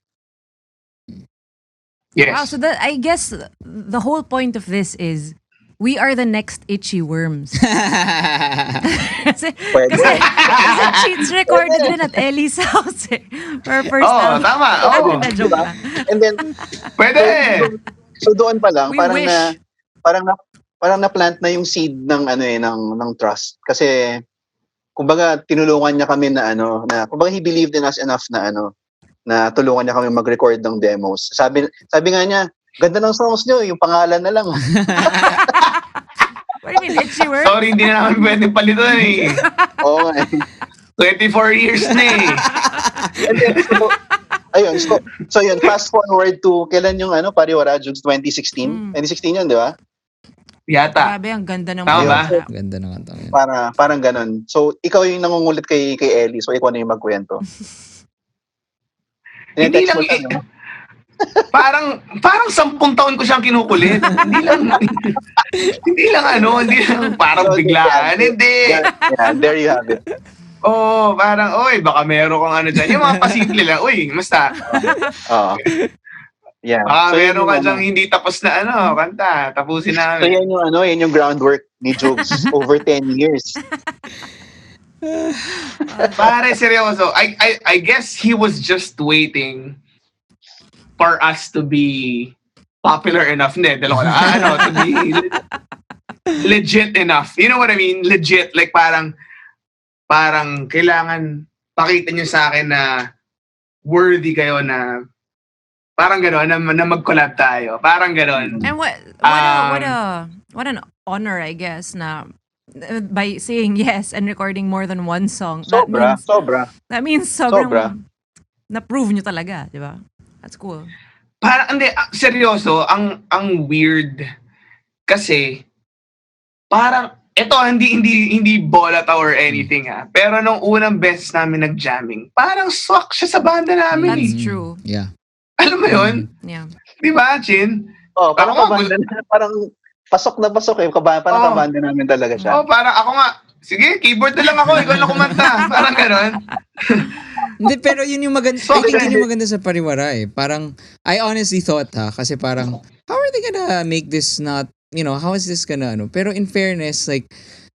Yes. Wow, so I guess the whole point of this is we are the next Itchyworms. kasi it's recorded din at Ellie's house for first time. Tama. Joke lang. And then, pwede! So doon pa lang, We wish. parang na-plant na yung seed ng ng trust. Kasi kumbaga tinulungan niya kami na kumbaga he believed in us enough na tulungan niya kami mag-record ng demos. Sabi nga niya, ganda ng songs niyo, yung pangalan na lang. What do you mean, Itchyworms? Sorry, hindi na namin pwede palitan eh. Oo. 24 years na eh. And then, ayun, so yun, fast forward to kailan yung Pariwara Jugs 2016? 2016 yun, di ba? Yata. Grabe, ang ganda ng Tama ba? ganda ng kantang yun. Parang ganun. So, ikaw yung nangungulit kay Ellie, so ikaw na yung magkwento. Hindi lang parang 10 taon ko siyang kinukulit. Hindi lang parang biglaan. Hindi. Yeah, there you have it. Parang, baka meron kang dyan. Yung mga pasimple lang, basta. Yeah. Baka meron ka dyan hindi tapos na kanta. Tapusin namin. So yan yung groundwork ni Jugs over 10 years. Pare, seryoso. I guess he was just waiting for us to be popular enough. Hindi, dalawa lang. To be legit enough. You know what I mean? Legit. Like parang kailangan pakita nyo sa akin na worthy kayo na parang gano'n, na mag-collab tayo. Parang gano'n. And what an honor, I guess, na by saying yes and recording more than one song. Sobra. That means sobrang na-prove nyo talaga, di ba? That's cool. Parang, hindi, seryoso, ang weird kasi parang, eto, hindi bolata or anything pero nung unang beses namin nag-jamming, parang swak siya sa banda namin. That's true. Yeah. Alam mo yun? Yeah. Di ba, Chin? Parang Ako nga, kabanda parang pasok na pasok eh. Parang Oo. kabanda namin talaga siya. parang ako nga, sige, keyboard na lang ako, ikaw na kumanta. Parang ganon. Hindi, pero yun yung maganda. So, I think kasi- yun yung maganda sa pariwara eh. Parang, I honestly thought kasi parang, how are they gonna make this not, how is this gonna, Pero in fairness, like,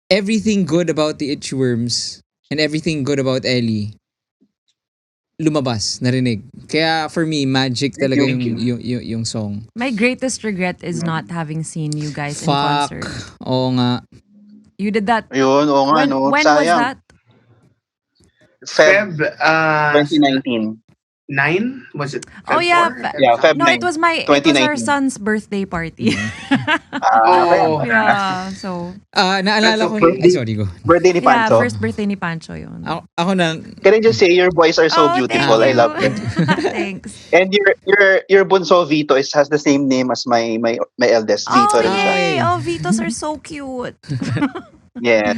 everything good about the Itchyworms and everything good about Ellie, lumabas, narinig. Kaya for me, magic talaga Thank yung song. My greatest regret is not having seen you guys in Fuck. concert. Oo nga. You did that. Ayun, oo nga, When, no? when was Sayang. that? Feb Feb 2019. 9? Was it? Feb Oh, yeah. 4? Yeah, Feb No, it was our 2019. son's birthday party. Oh. Yeah, so Naalala ko, Birthday- sorry, go. Birthday ni yeah, Pancho. first birthday ni Pancho yun. Ako na, Can I just say your boys are so Oh, beautiful. thank I love you. them. Thanks. And your bunso Vito has the same name as my eldest Vito Oh, rin siya. yay! Ay. Oh, Vitos are so cute. Yes.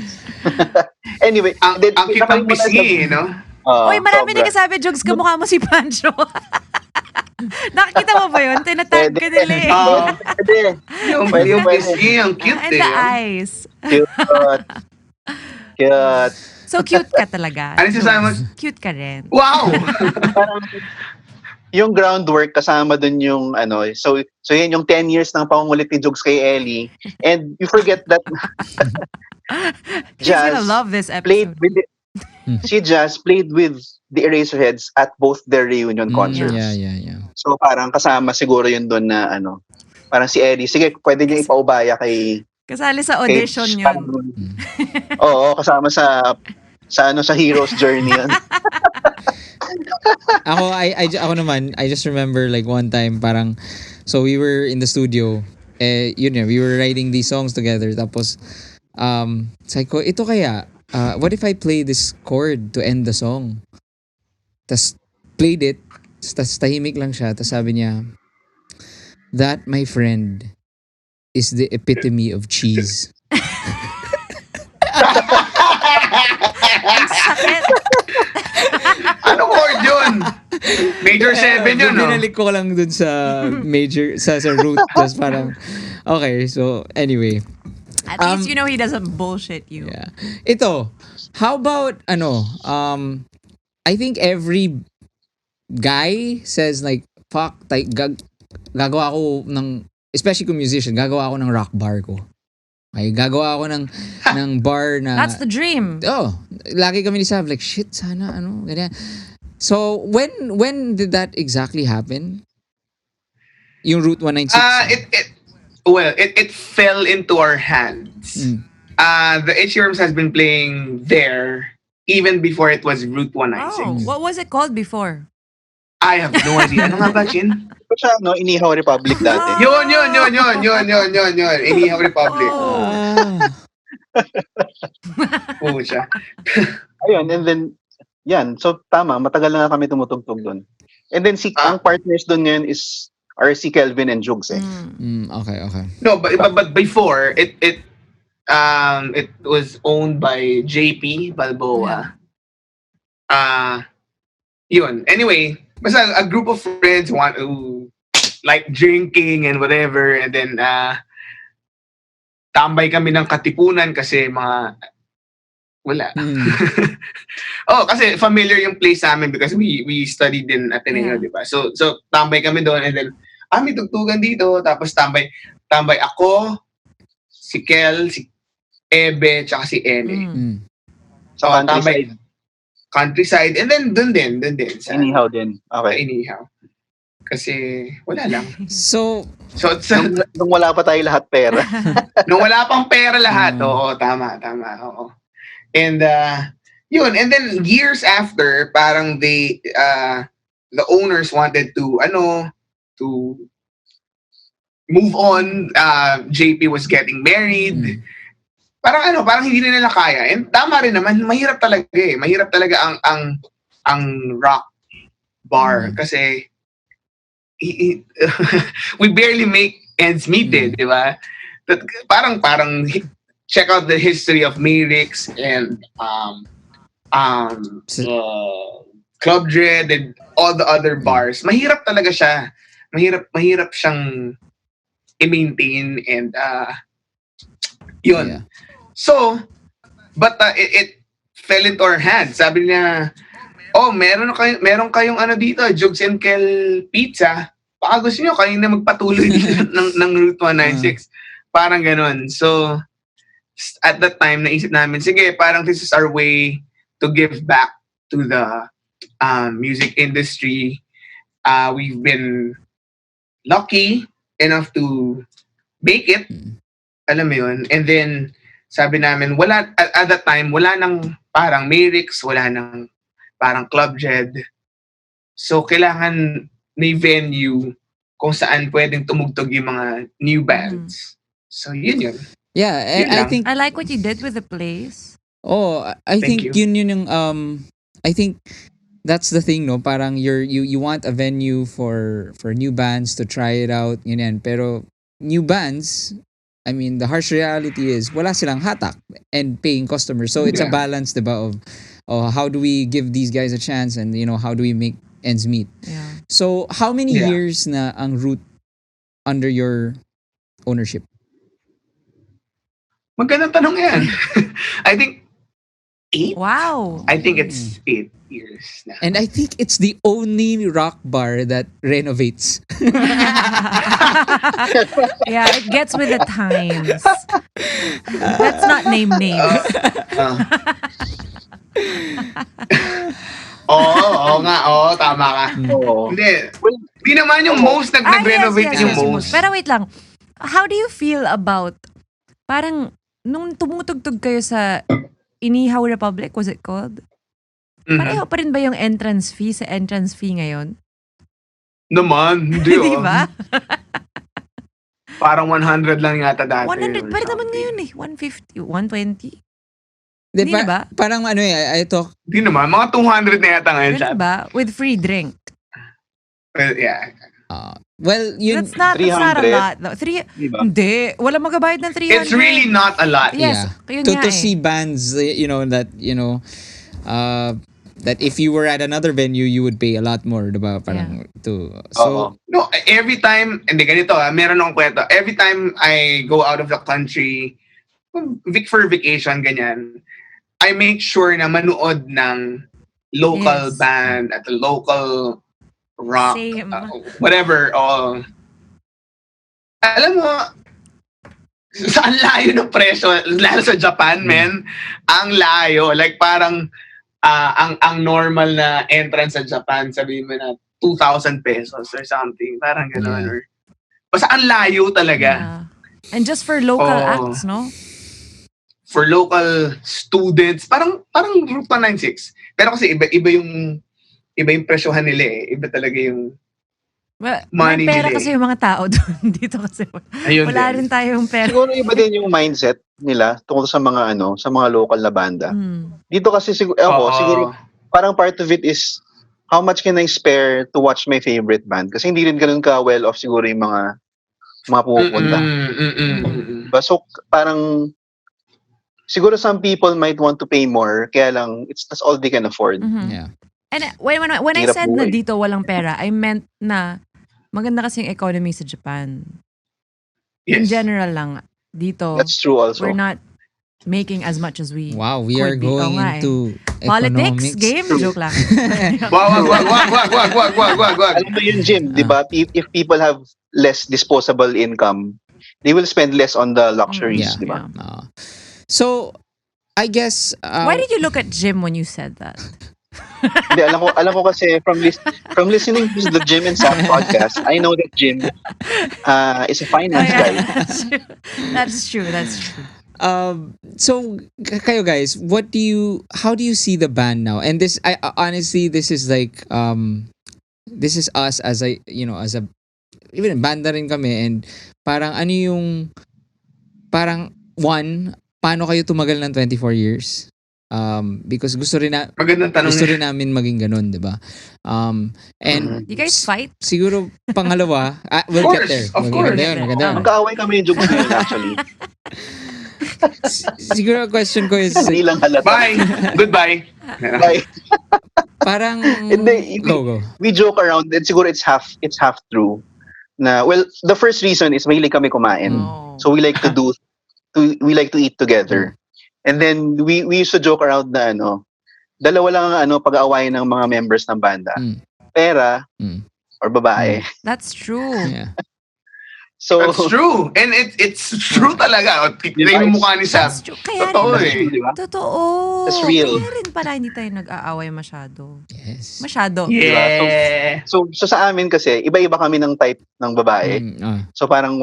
Anyway, Ang cute ng pisngi, no? Uy, marami nagsasabi, Jugs, kamukha mo si Pancho. Nakikita mo ba yun? Tinatag ka nila eh. Yung pisngi, ang cute And eh. the eyes. Cute. So cute ka talaga. Ano si Simon? Cute ka rin. Wow! Parang yung groundwork kasama dun yung so yan yung 10 years ng pangungulit ni Jugs kay Ellie, and you forget that She's gonna Jazz love this played episode. with Jazz played with the Eraserheads at both their reunion concerts. Yeah. So parang kasama siguro yun doon na parang si Ellie, sige, pwede niya ipaubaya kay Kasali sa audition yun. Oo, kasama sa Hero's Journey yun. Ako naman, I just remember like one time parang, so we were in the studio, we were writing these songs together, tapos, sabi ko, ito kaya, what if I play this chord to end the song? Tas played it, tas tahimik lang siya, tas sabi niya, that, my friend, is the epitome of cheese. Ang sakit. Ano chord yun? Major 7 yun, no? Binalik ko lang dun sa major, sa root, tas parang, okay, so anyway. At least you know he doesn't bullshit you. Yeah. Ito, how about I think every guy says like, fuck, gagawa ako ng, especially kung musician, gagawa ako ng rock bar ko. Okay, gagawa ako ng bar na, That's the dream. lagi kami ni Saab like, shit, sana ganyan. So when did that exactly happen? Yung Route 196? It fell into our hands. The Itchyworms has been playing there even before it was Route 196. Oh, what was it called before? I have no idea. Ano nga ba, Chin? Ito siya, Inihaw Republic dati. Yun. Inihaw Republic. Oo siya. Ayun, and then, yan. So, tama. Matagal na kami tumutugtog doon. And then, ang partners doon ngayon are si Kelvin and Jugs eh. Okay. No, but before, it was owned by JP Balboa. Yun. Anyway, basta a group of friends want to like drinking and whatever, and then tambay kami ng Katipunan kasi mga wala. Kasi familiar yung place namin because we studied in Ateneo, di ba? So tambay kami doon, and then may tugtugan dito, tapos tambay ako, si Kel, si Ebe, tsaka si Ene. So tambay countryside, and then dun din sa Inihaw din. Okay. Inihaw. Kasi wala lang. So nung wala pa tayo lahat pera. Nung wala pang pera lahat. Oo, tama. Oo. And yun, and then years after, parang the owners wanted to move on. JP was getting married. Parang hindi na nila kaya. And tama rin naman, mahirap talaga eh. Mahirap talaga ang rock bar kasi we barely make ends meet di ba? Parang check out the history of Mayrix and Club Dread and all the other bars. Mahirap talaga siya. Mahirap siyang i-maintain and yun. Yeah. So, but it fell into our hands. Sabi niya, meron kayong ano dito, Jugs and Kel Pizza. Baka gusto niyo kayo na magpatuloy dito ng Route 196. Parang ganun. So, at that time, naisip namin, sige, parang this is our way to give back to the music industry. We've been lucky enough to make it. Alam mo yun? And then, sabi namin, at that time, wala nang parang Merix, wala nang parang Club Jed. So, kailangan may venue kung saan pwedeng tumugtog yung mga new bands. So, yun. Yeah, and I think I like what you did with the place. I think yun yung I think that's the thing, no? Parang you want a venue for new bands to try it out, yun. Pero new bands, I mean, the harsh reality is wala silang hatak and paying customers. So it's a balance, diba, of how do we give these guys a chance and, how do we make ends meet? Yeah. So how many years na ang Root under your ownership? Magandang tanong yan. I think 8. Wow. I think it's 8 years na. And I think it's the only rock bar that renovates. Yeah, it gets with the times. Let's not name names. Tama ka. Oo. Hindi naman yung most nag-renovate yes, yung most. Pero wait lang. How do you feel about parang nung tumutugtog kayo sa Inihaw Republic, was it called? Pareho pa rin ba yung entrance fee sa entrance fee ngayon? Naman, hindi Di ba? Parang 100 lang yata dati. 100 pa rin naman ngayon eh. 150, 120. Di Hindi ba? Parang I talk. Hindi naman, mga 200 na yata ngayon. Di ba? With free drink. Well, yeah. Well, yun. That's not a 300. lot. Though. Hindi. Wala magabayad ng 300. It's really not a lot. Yes. Yun To nga see bands, that if you were at another venue, you would pay a lot more, diba? Parang so. No, every time, hindi ganito meron akong kwento. Every time I go out of the country, for vacation, ganyan, I make sure na manood ng local band at the local rock, Same. whatever. Alam mo, saan layo ng presyo, lalo sa Japan, men, ang layo. Like parang, ang normal na entrance sa Japan, sabihin mo na 2,000 pesos or something. Parang gano'n. Or, basta ang layo talaga. Yeah. And just for local acts, no? For local students, parang Route 196. Pero kasi iba yung presyohan nila eh. Iba talaga yung money may pera nila kasi yung mga tao doon. Dito kasi wala rin tayong pera. Siguro iba din yung mindset nila tungkol sa mga sa mga local na banda. Dito kasi siguro parang part of it is how much can I spare to watch my favorite band? Kasi hindi rin ganun ka well off siguro yung mga pupunta. So parang siguro some people might want to pay more, kaya lang that's all they can afford. Yeah. And when I said na dito walang pera, I meant na maganda kasing economy sa Japan. In general lang, dito, that's true also. we're not making as much as we we are could be. going into politics economics. game? Joke lang. Wag. Alam mo yun, Jim, di ba? If people have less disposable income, they will spend less on the luxuries, di ba? So, I guess... Why did you look at Jim when you said that? Hindi, alam ko kasi from listening to the Jim and Sam podcast, I know that Jim is a finance guy. That's true. So kayo guys, how do you see the band now? And this, honestly, this is like this is us as a even banda rin kami, and parang one, paano kayo tumagal ng 24 years? Because gusto rin namin maging ganun, 'di ba? And you guys fight? Siguro pangalawa, we'll get there. Of course. Maganda. Magkaaway kami yung Jugueta actually. Siguro question ko is Hindi lang halata. Bye. Goodbye. Bye. parang Hindi, go. We joke around and siguro it's half true well, the first reason is mahilig kami kumain. Oh. So we like to eat together. And then we used to joke around na dalawa lang ang pag-aawayan ng mga members ng banda. Pera or babae. That's true. Yeah. So That's true. And it's true talaga. Tingnan mo mukha ni Saab. That's true. Kaya Totoo rin, eh. diba? Totoo. That's real. Kaya rin pala hindi tayo nag-aaway masyado. Yes. Masyado. Yeah. So sa amin kasi iba-iba kami ng type ng babae. So parang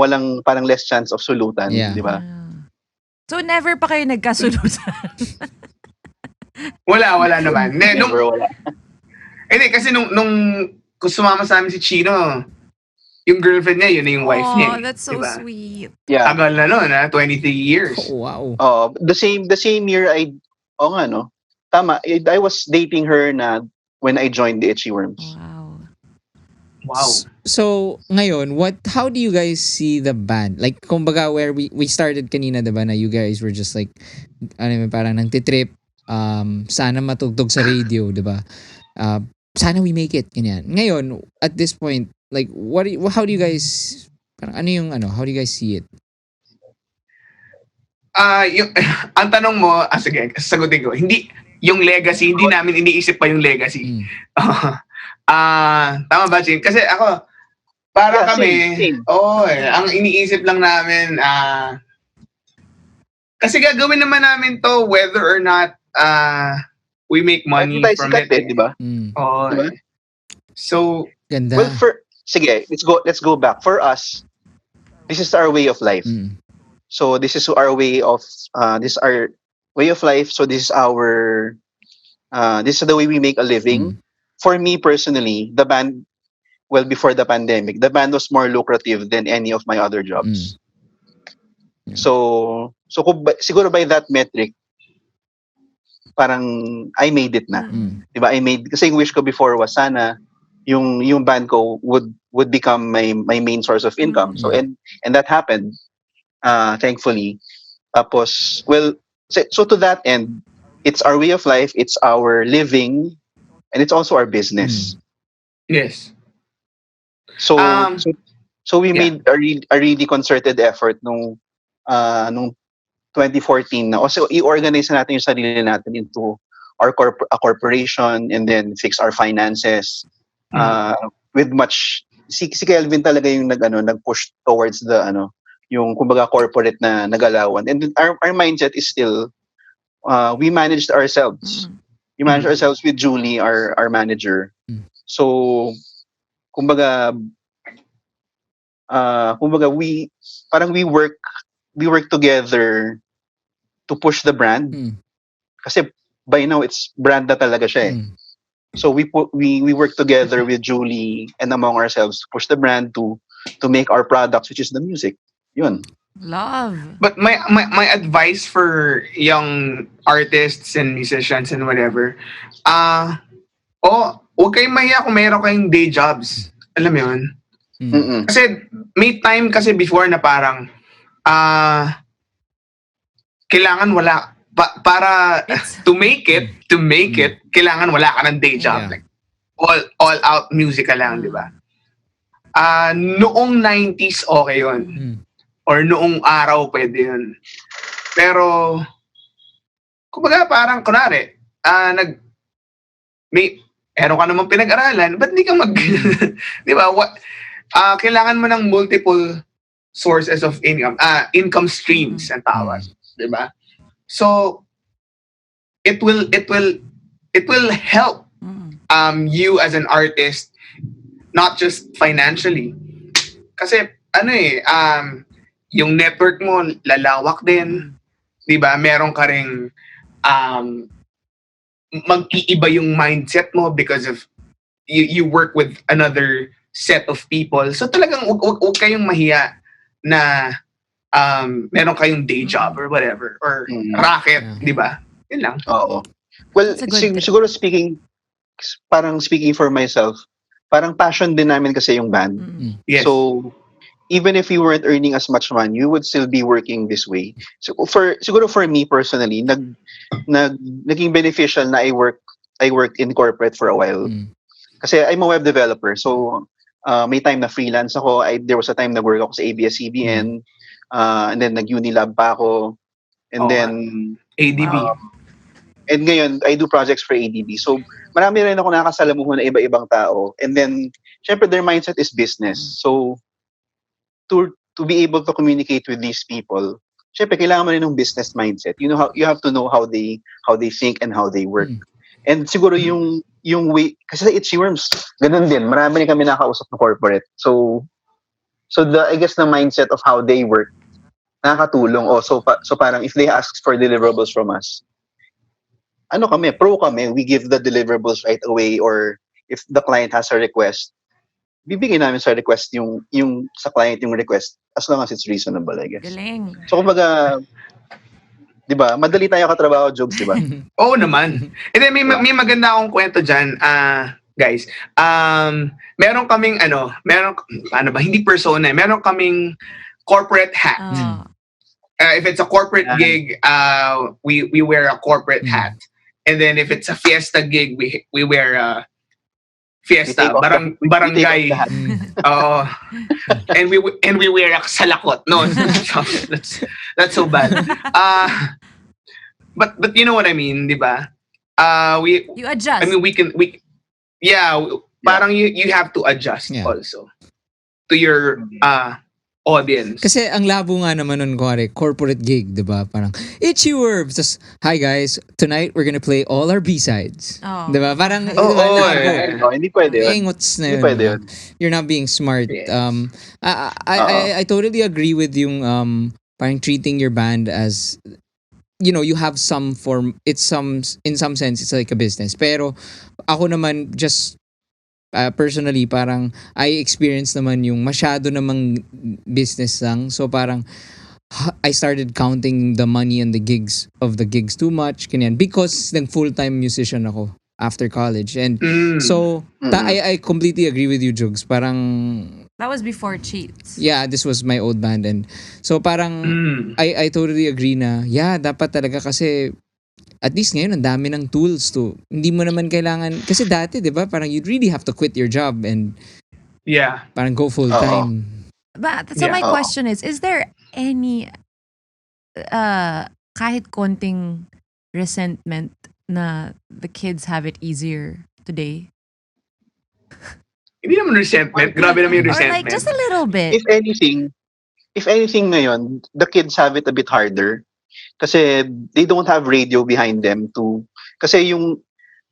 less chance of sulutan, Yeah. di ba? So never pa kayo nagkasulutan? Wala naman. Never, wala. Hindi, kasi nung kung sumama sa amin si Chino, yung girlfriend niya, yun na yung wife niya. Oh, that's so diba? sweet. Yeah. Tagal na nun, 23 years. Oh, wow. The same year tama, I was dating her na when I joined the Itchyworms. Wow. So, ngayon, how do you guys see the band? Like, kumbaga, where we started kanina, diba, na you guys were just like, parang nagtitrip, sana matugtog sa radio, diba? Sana we make it, ganyan. Ngayon, at this point, like, how do you guys, parang how do you guys see it? Ang tanong mo, sige, sagutin ko, hindi, yung legacy, hindi namin iniisip pa yung legacy. Tama ba, Chin? Kasi ako, para kami, same. Ang iniisip lang namin, kasi gagawin naman namin to whether or not we make money from it. Di ba? Diba? So, ganda. Well, sige, let's go back. For us, this is our way of life. So this is our way of life. So this is the way we make a living. For me personally, the band, well, before the pandemic, the band was more lucrative than any of my other jobs. So siguro by that metric, parang I made it na. Diba? Kasi yung wish ko before was sana yung band ko would become my main source of income. So and that happened, thankfully. Tapos, well, so to that end, it's our way of life, it's our living, and it's also our business. yes. So we made a really concerted effort nung 2014 na. Also, i-organize natin yung sarili natin into a corporation and then fix our finances. With much, si Kelvin talaga yung nag-push towards the yung kumbaga corporate na nagalawan. And our mindset is still we managed ourselves. We managed ourselves with Julie, our manager. So kumbaga we work together to push the brand. Kasi by now it's brand na talaga siya eh. So we work together with Julie and among ourselves to push the brand to make our products, which is the music. Yun. Love. But my advice for young artists and musicians and whatever, huwag kayong mahiya kung mayroon kayong day jobs. Alam mo yun? Kasi may time kasi before na parang kailangan wala para to make it kailangan wala ka ng day job, like all out music ka lang, di ba? Noong 90s okay yun, or noong araw pwede yun, pero kumbaga parang kunwari meron ka namang pinag-aralan, ba't di ka di ba, kailangan mo ng multiple sources of income streams ang tawag, di ba? So it will help you as an artist, not just financially, kasi yung network mo lalawak din, di ba? Meron ka ring mag-iiba yung mindset mo because of you work with another set of people. So talagang wag kayong mahiya na meron kayong day job or whatever, or racket, di ba? Yun lang. Oo. Well, siguro speaking for myself, parang passion din namin kasi yung band. Yes. So even if you weren't earning as much money, you would still be working this way. So siguro for me personally, naging beneficial na I worked in corporate for a while. Kasi I'm a web developer. So may time na freelance ako. There was a time na work ako sa ABS-CBN. And then nag-Unilab pa ako. And then ADB. And ngayon, I do projects for ADB. So, marami rin ako nakakasalamuhan na iba-ibang tao. And then, syempre, their mindset is business. So, to be able to communicate with these people, syempre, kailangan mo rin ng business mindset. You have to know how they think and how they work. And siguro yung way, kasi sa Itchyworms, ganun din. Marami rin kami nakausap na corporate. So I guess the mindset of how they work, nakakatulong. So parang if they ask for deliverables from us, pro kami, we give the deliverables right away, or if the client has a request, bibigyan namin sa request yung sa client yung request as long as it's reasonable, I guess. Galing. So kumbaga, 'di ba? Madali tayo katrabaho, Jugs, 'di ba? Oo naman. And then may maganda akong kwento diyan, guys. Meron kaming hindi persona, meron kaming corporate hat. If it's a corporate gig, we wear a corporate hat. And then if it's a fiesta gig, we wear a fiesta, barangay. And we wear a salakot. No, that's so bad. But you know what I mean, 'di ba? You adjust. I mean, parang you have to adjust also to your audience. Kasi ang labo nga naman nun, corporate gig, di ba? Parang, Itchyworms! Tas, hi guys, tonight we're gonna play all our B-sides. Di ba? Parang, hindi pwede yun. Engots na yun. You're not being smart. Yes. I totally agree with yung parang treating your band as, you have some form, in some sense, it's like a business. Pero, ako naman, just personally, parang I experience naman yung masyado namang business lang. So parang I started counting the money and the gigs too much, kanyan, because nag full-time musician ako after college. And I completely agree with you, Jugs. Parang that was before Cheats. Yeah, this was my old band. And so parang I totally agree na dapat talaga, kasi at least ngayon, ang dami ng tools to. Hindi mo naman kailangan, kasi dati, di ba, parang you'd really have to quit your job and parang go full time. But so my question is there any kahit konting resentment na the kids have it easier today? Hindi naman resentment. Grabe naman yung resentment. Or like just a little bit. If anything ngayon, the kids have it a bit harder. Kasi they don't have radio behind them kasi yung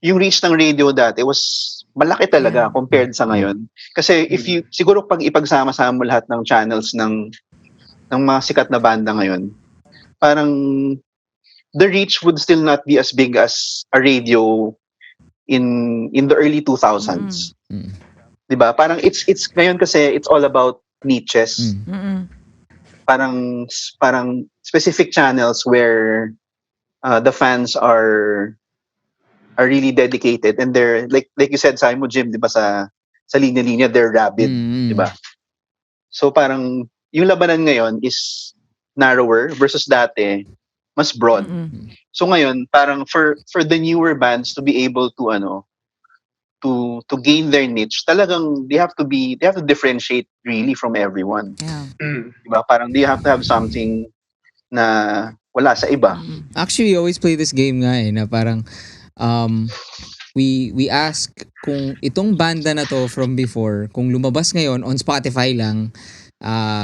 reach ng radio dati was malaki talaga compared sa ngayon. Kasi siguro pag ipagsama-sama mo lahat ng channels ng mga sikat na banda ngayon, parang the reach would still not be as big as a radio in the early 2000s. Diba? Parang it's ngayon kasi it's all about niches. Parang specific channels where the fans are really dedicated, and they're like you said, sa mo, Jim, 'di ba, sa linya-linya they're rabid, 'di ba? So parang yung labanan ngayon is narrower versus dati mas broad. So ngayon parang for the newer bands to be able to to gain their niche, talagang they have to differentiate really from everyone. Diba? Parang they have to have something na wala sa iba. Actually, we always play this game nga na parang we ask kung itong banda na to from before, kung lumabas ngayon on Spotify lang,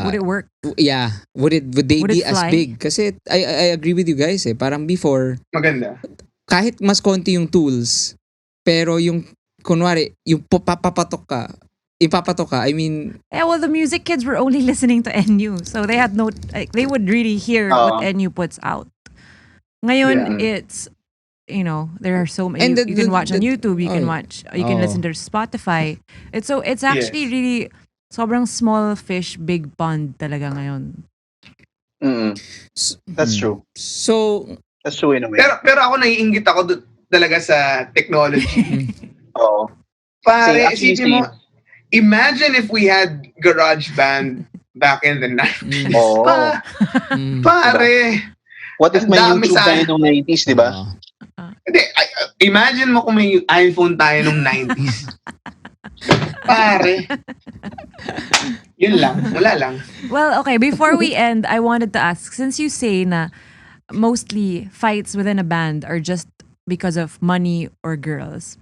would it work? Yeah, would they be as big? Kasi I agree with you guys parang before, maganda, kahit mas konti yung tools, pero yung kunwari, yung ipapatok ka, I mean... Yeah, well, the music kids were only listening to NU. So they had they would really hear what NU puts out. Ngayon, it's, there are so many... You can watch on YouTube, you can listen to Spotify. It's actually really sobrang small fish, big pond talaga ngayon. That's true. So... That's true in a way. Pero ako naiinggit ako talaga sa technology. Pare, isipin mo, imagine if we had GarageBand back in the 90s. Pare! What if may YouTube tayo nung 90s, di ba? Imagine mo kung may iPhone tayo nung 90s. Pare. Yun lang. Wala lang. Well, okay, before we end, I wanted to ask, since you say na mostly fights within a band are just because of money or girls,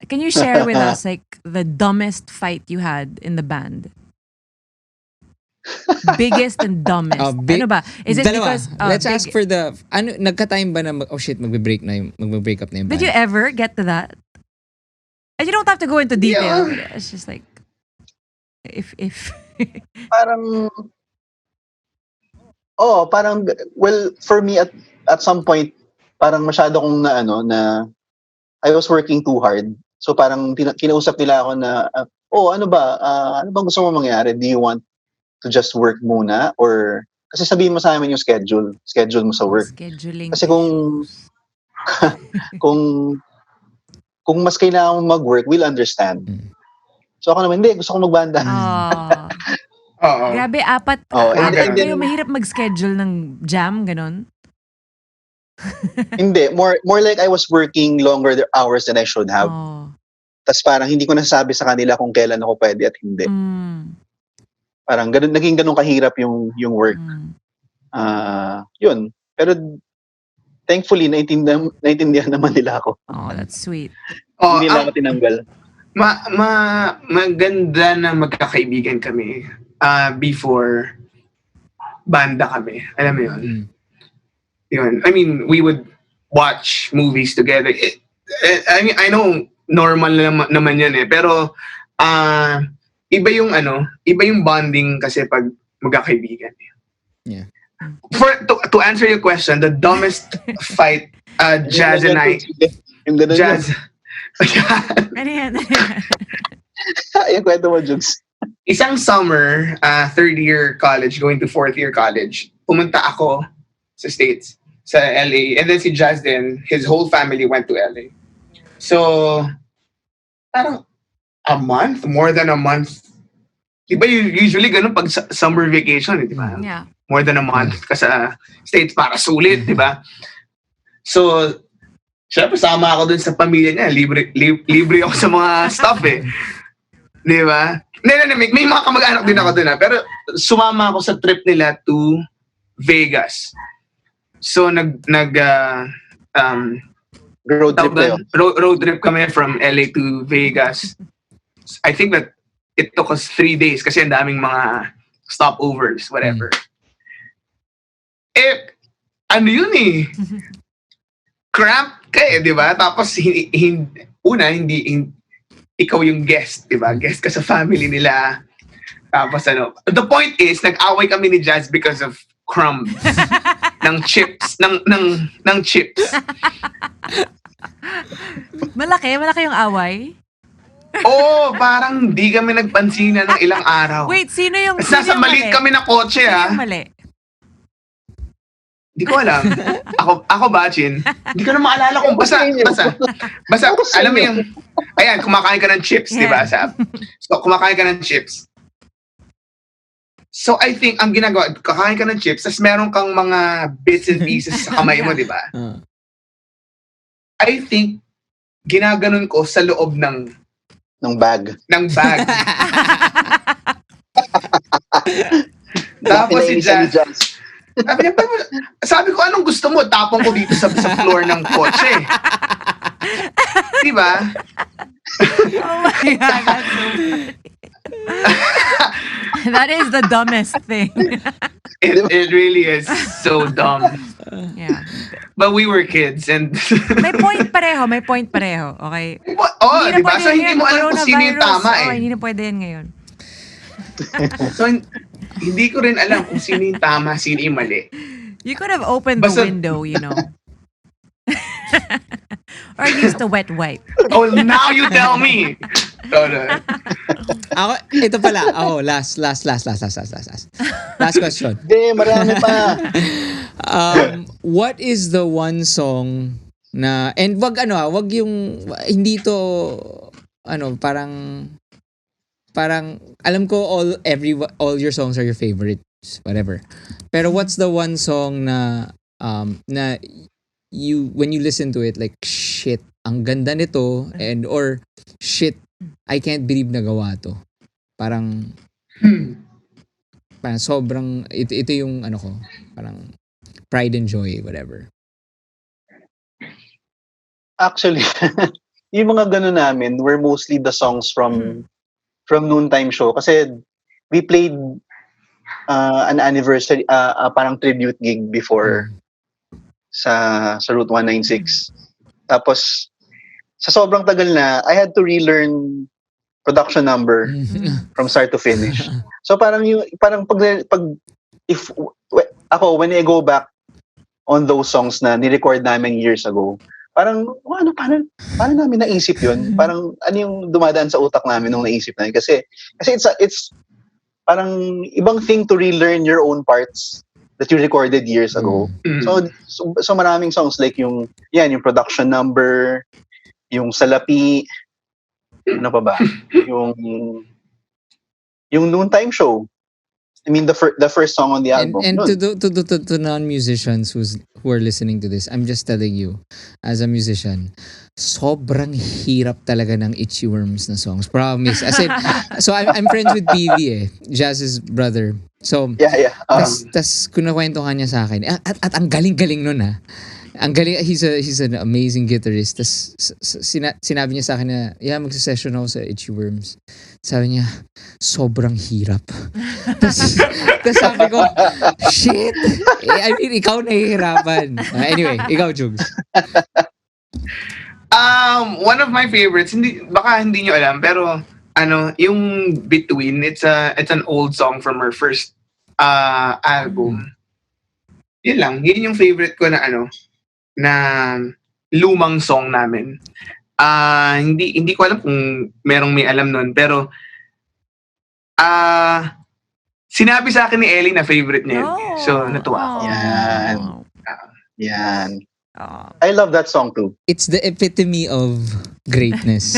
can you share with us like the dumbest fight you had in the band? Biggest and dumbest. Ano ba? Is it Dalawa. because Let's ask for the nagka-time ba na magbe-break up na yung band? Did you ever get to that? And you don't have to go into detail. But it's just like if Parang well, for me at some point parang masyado kong na I was working too hard. So parang kinausap nila ako na ano bang gusto mo mangyari? Do you want to just work muna or kasi sabihin mo sa amin yung schedule mo sa work. Scheduling. Kasi kung mas kailangan mo mag-work, we'll understand. So ako naman, hindi, gusto ko magbanda. Oo. Grabe, apat kayo, mahirap mag-schedule ng jam, ganon? Hindi, more like I was working longer hours than I should have. Tapos parang hindi ko nasabi sa kanila kung kailan ako pwede at hindi. Parang naging ganun kahirap yung work. Yun. Pero thankfully, naintindihan naman nila ako. Oh, that's sweet. Hindi nila ako tinanggal. Maganda na magkakaibigan kami before banda kami. Alam mo yun? Yun. I mean, we would watch movies together. I mean, I know normal naman yan eh. Pero iba yung bonding kasi pag magkakaibigan. Yeah. To answer your question, the dumbest fight, Jazz and I. Jazz. Ano yan? Yung kwento mo, Jugs. Isang summer, third year college, going to fourth year college, pumunta ako sa States, sa LA. And then si Jazz din, his whole family went to LA. So, parang more than a month. Diba usually ganun pag summer vacation, di ba? Yeah. More than a month kasi States para sulit, di ba? So, syempre sama ako dun sa pamilya niya. Libre ako sa mga stuff eh. Di ba? May mga kamag-anak din ako dun Pero sumama ako sa trip nila to Vegas. So, road trip kami from LA to Vegas. I think that it took us 3 days kasi ang daming mga stopovers, whatever. Ano yun eh? Cramp ka eh, di ba? Tapos, hindi ikaw yung guest, di ba? Guest ka sa family nila. Tapos the point is, nag-away kami ni Jazz because of crumbs. ng chips. ng chips. Malaki yung away? Parang di kami nagpansinan ng ilang araw. Wait, sino yung nasa maliit kami na kotse Sino yung mali? Di ko alam. Ako ba, Chin? Di ko na maalala kung basta, alam mo yung, ayan, kumakain ka ng chips, di ba, Saab? So, kumakain ka ng chips. So, I think, ang ginagawa, kakain ka ng chips, tapos meron kang mga bits and pieces sa kamay mo, di ba? I think, ginaganon ko sa loob ng bag. Tapos si Jazz, sabi ko, anong gusto mo? Tapong ko dito sa floor ng kotse. Diba? Oh my God, that's so funny. That is the dumbest thing. It really is so dumb. Yeah. But we were kids and May point pareho. Okay? Diba? So hindi mo alam kung sino yung tama eh. Hindi na pwede yan ngayon. So, hindi ko rin alam kung sino yung tama, sino yung mali. You could have opened the window, you know. Or used a wet wipe. Oh, now you tell me. Ako, ito pala. Last question. Hindi, marami pa. What is the one song na, and wag yung, hindi to, parang alam ko all your songs are your favorites, whatever. Pero what's the one song na you when you listen to it like shit, ang ganda nito, and or shit, I can't believe nagawa to. Parang sobrang ito yung ano ko, parang pride and joy, whatever. Actually, yung mga ganun namin were mostly the songs from Noontime Show. Kasi we played an anniversary, parang tribute gig before sa Route 196. Tapos, sa sobrang tagal na, I had to relearn production number from start to finish. So parang when I go back on those songs na ni-record namin years ago, parang paano namin naisip yun? Parang ano yung dumadaan sa utak namin nung naisip namin? Kasi it's parang ibang thing to relearn your own parts that you recorded years ago. So maraming songs like yung production number, yung salapi, ano pa ba? yung Noontime Show. I mean the first song on the album. And to non-musicians who are listening to this, I'm just telling you, as a musician, sobrang hirap talaga ng Itchyworms na songs. Promise. As in, so I'm friends with PV Jazz's brother. So, yeah. Tas kunakwentuhan niya sa akin. At ang galing-galing nun Ang galing, he's an amazing guitarist. Tas sinabi niya sa akin na, magsisession ako sa Itchyworms. Sabi niya, sobrang hirap. tas sabi ko, shit! I mean, ikaw nahihirapan. Anyway, ikaw, Jugs. One of my favorites, baka hindi nyo alam, pero yung Between, it's an old song from her first album. Yun lang, yun yung favorite ko na lumang song namin. Hindi ko alam kung may alam nun, pero sinabi sa akin ni Ellie na favorite niya yun. So natuwa ako. Yan. I love that song too. It's the epitome of greatness.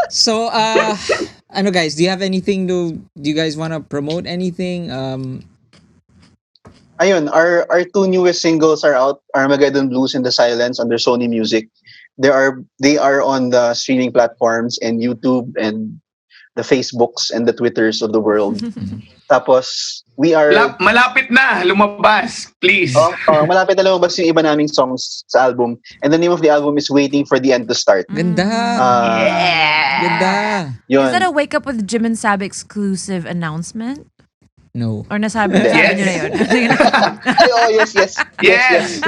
So, guys, do you guys want to promote anything? Ayun, our two newest singles are out, Armageddon Blues and The Silence under Sony Music. They are on the streaming platforms and YouTube and the Facebooks and the Twitters of the world. Tapos, we are... Malapit na lumabas, please. Malapit na lumabas yung iba naming songs sa album. And the name of the album is Waiting for the End to Start. Ganda! Ganda! Yun. Is that a Wake Up with Jim and Saab exclusive announcement? No. Or nasabi nyo na yun? Yes.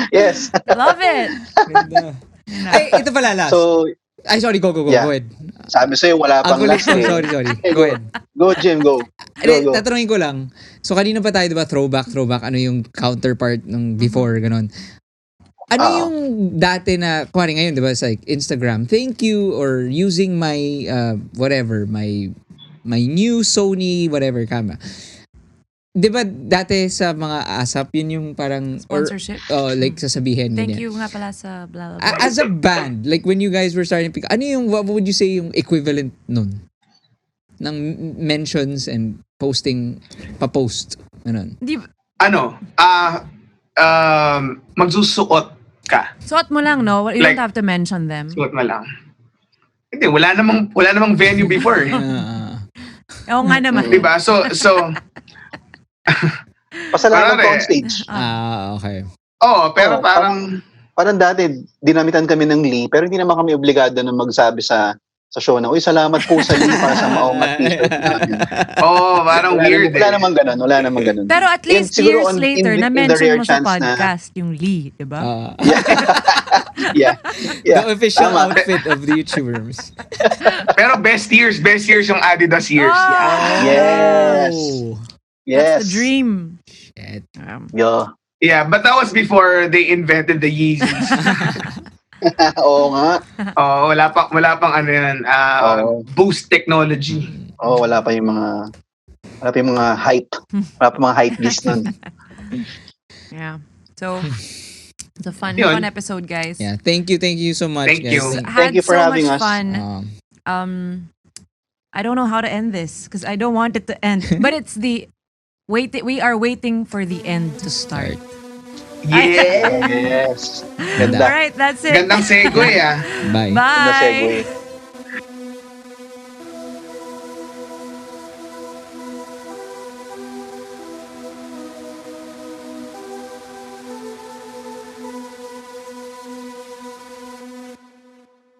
Yes. Love it! Ganda. Ay, ito pala last. So, sorry, go. Yeah. Go ahead. Sabi sa'yo, wala pang last. Sorry. Go ahead. Go, Jim, go. Go. Tatanungin ko lang. So, kanina pa tayo, diba, throwback, ano yung counterpart ng before, ganon. Ano yung dati na, kuwari ngayon, diba, it's like Instagram, thank you, or using my, whatever, my new Sony, whatever, camera. Diba dati sa mga ASAP, yun yung parang... Sponsorship? Like sasabihin. Thank ganyan. you nga pala sa blah, blah, blah. As a band, like when you guys were starting to pick, what would you say yung equivalent nun? Ng mentions and posting, pa-post. Ganun. Magsusuot ka. Suot mo lang, no? You don't have to mention them. Suot mo lang. Hindi, wala namang venue before. Oo nga naman. Diba? So Pasalamat ko on stage. Okay. Pero parang dati, dinamitan kami ng Lee, pero hindi naman kami obligado na magsabi sa show na, uy, salamat po sa Lee para sa maungat t-shirt namin. Parang weird. Wala namang ganun. Pero at least years later, na-mention mo sa chance podcast yung Lee, di ba? Yeah. The official outfit of the Itchyworms. Pero best years yung Adidas years. Yes. That's the dream. Shit. Yeah, but that was before they invented the Yeezys. Oo nga. Wala pang ano yan, boost technology. Wala pa yung mga hype. Wala pa mga hype beast nun. Yeah. So, it's a fun episode, guys. Yeah, thank you so much. Thank guys. you. Thank you for having us. Fun. I don't know how to end this because I don't want it to end. But it's we are waiting for the end to start. Yeah. Yes. Ganda. All right, that's it. Gandang segue ah. Bye. Ganda Bye. segue.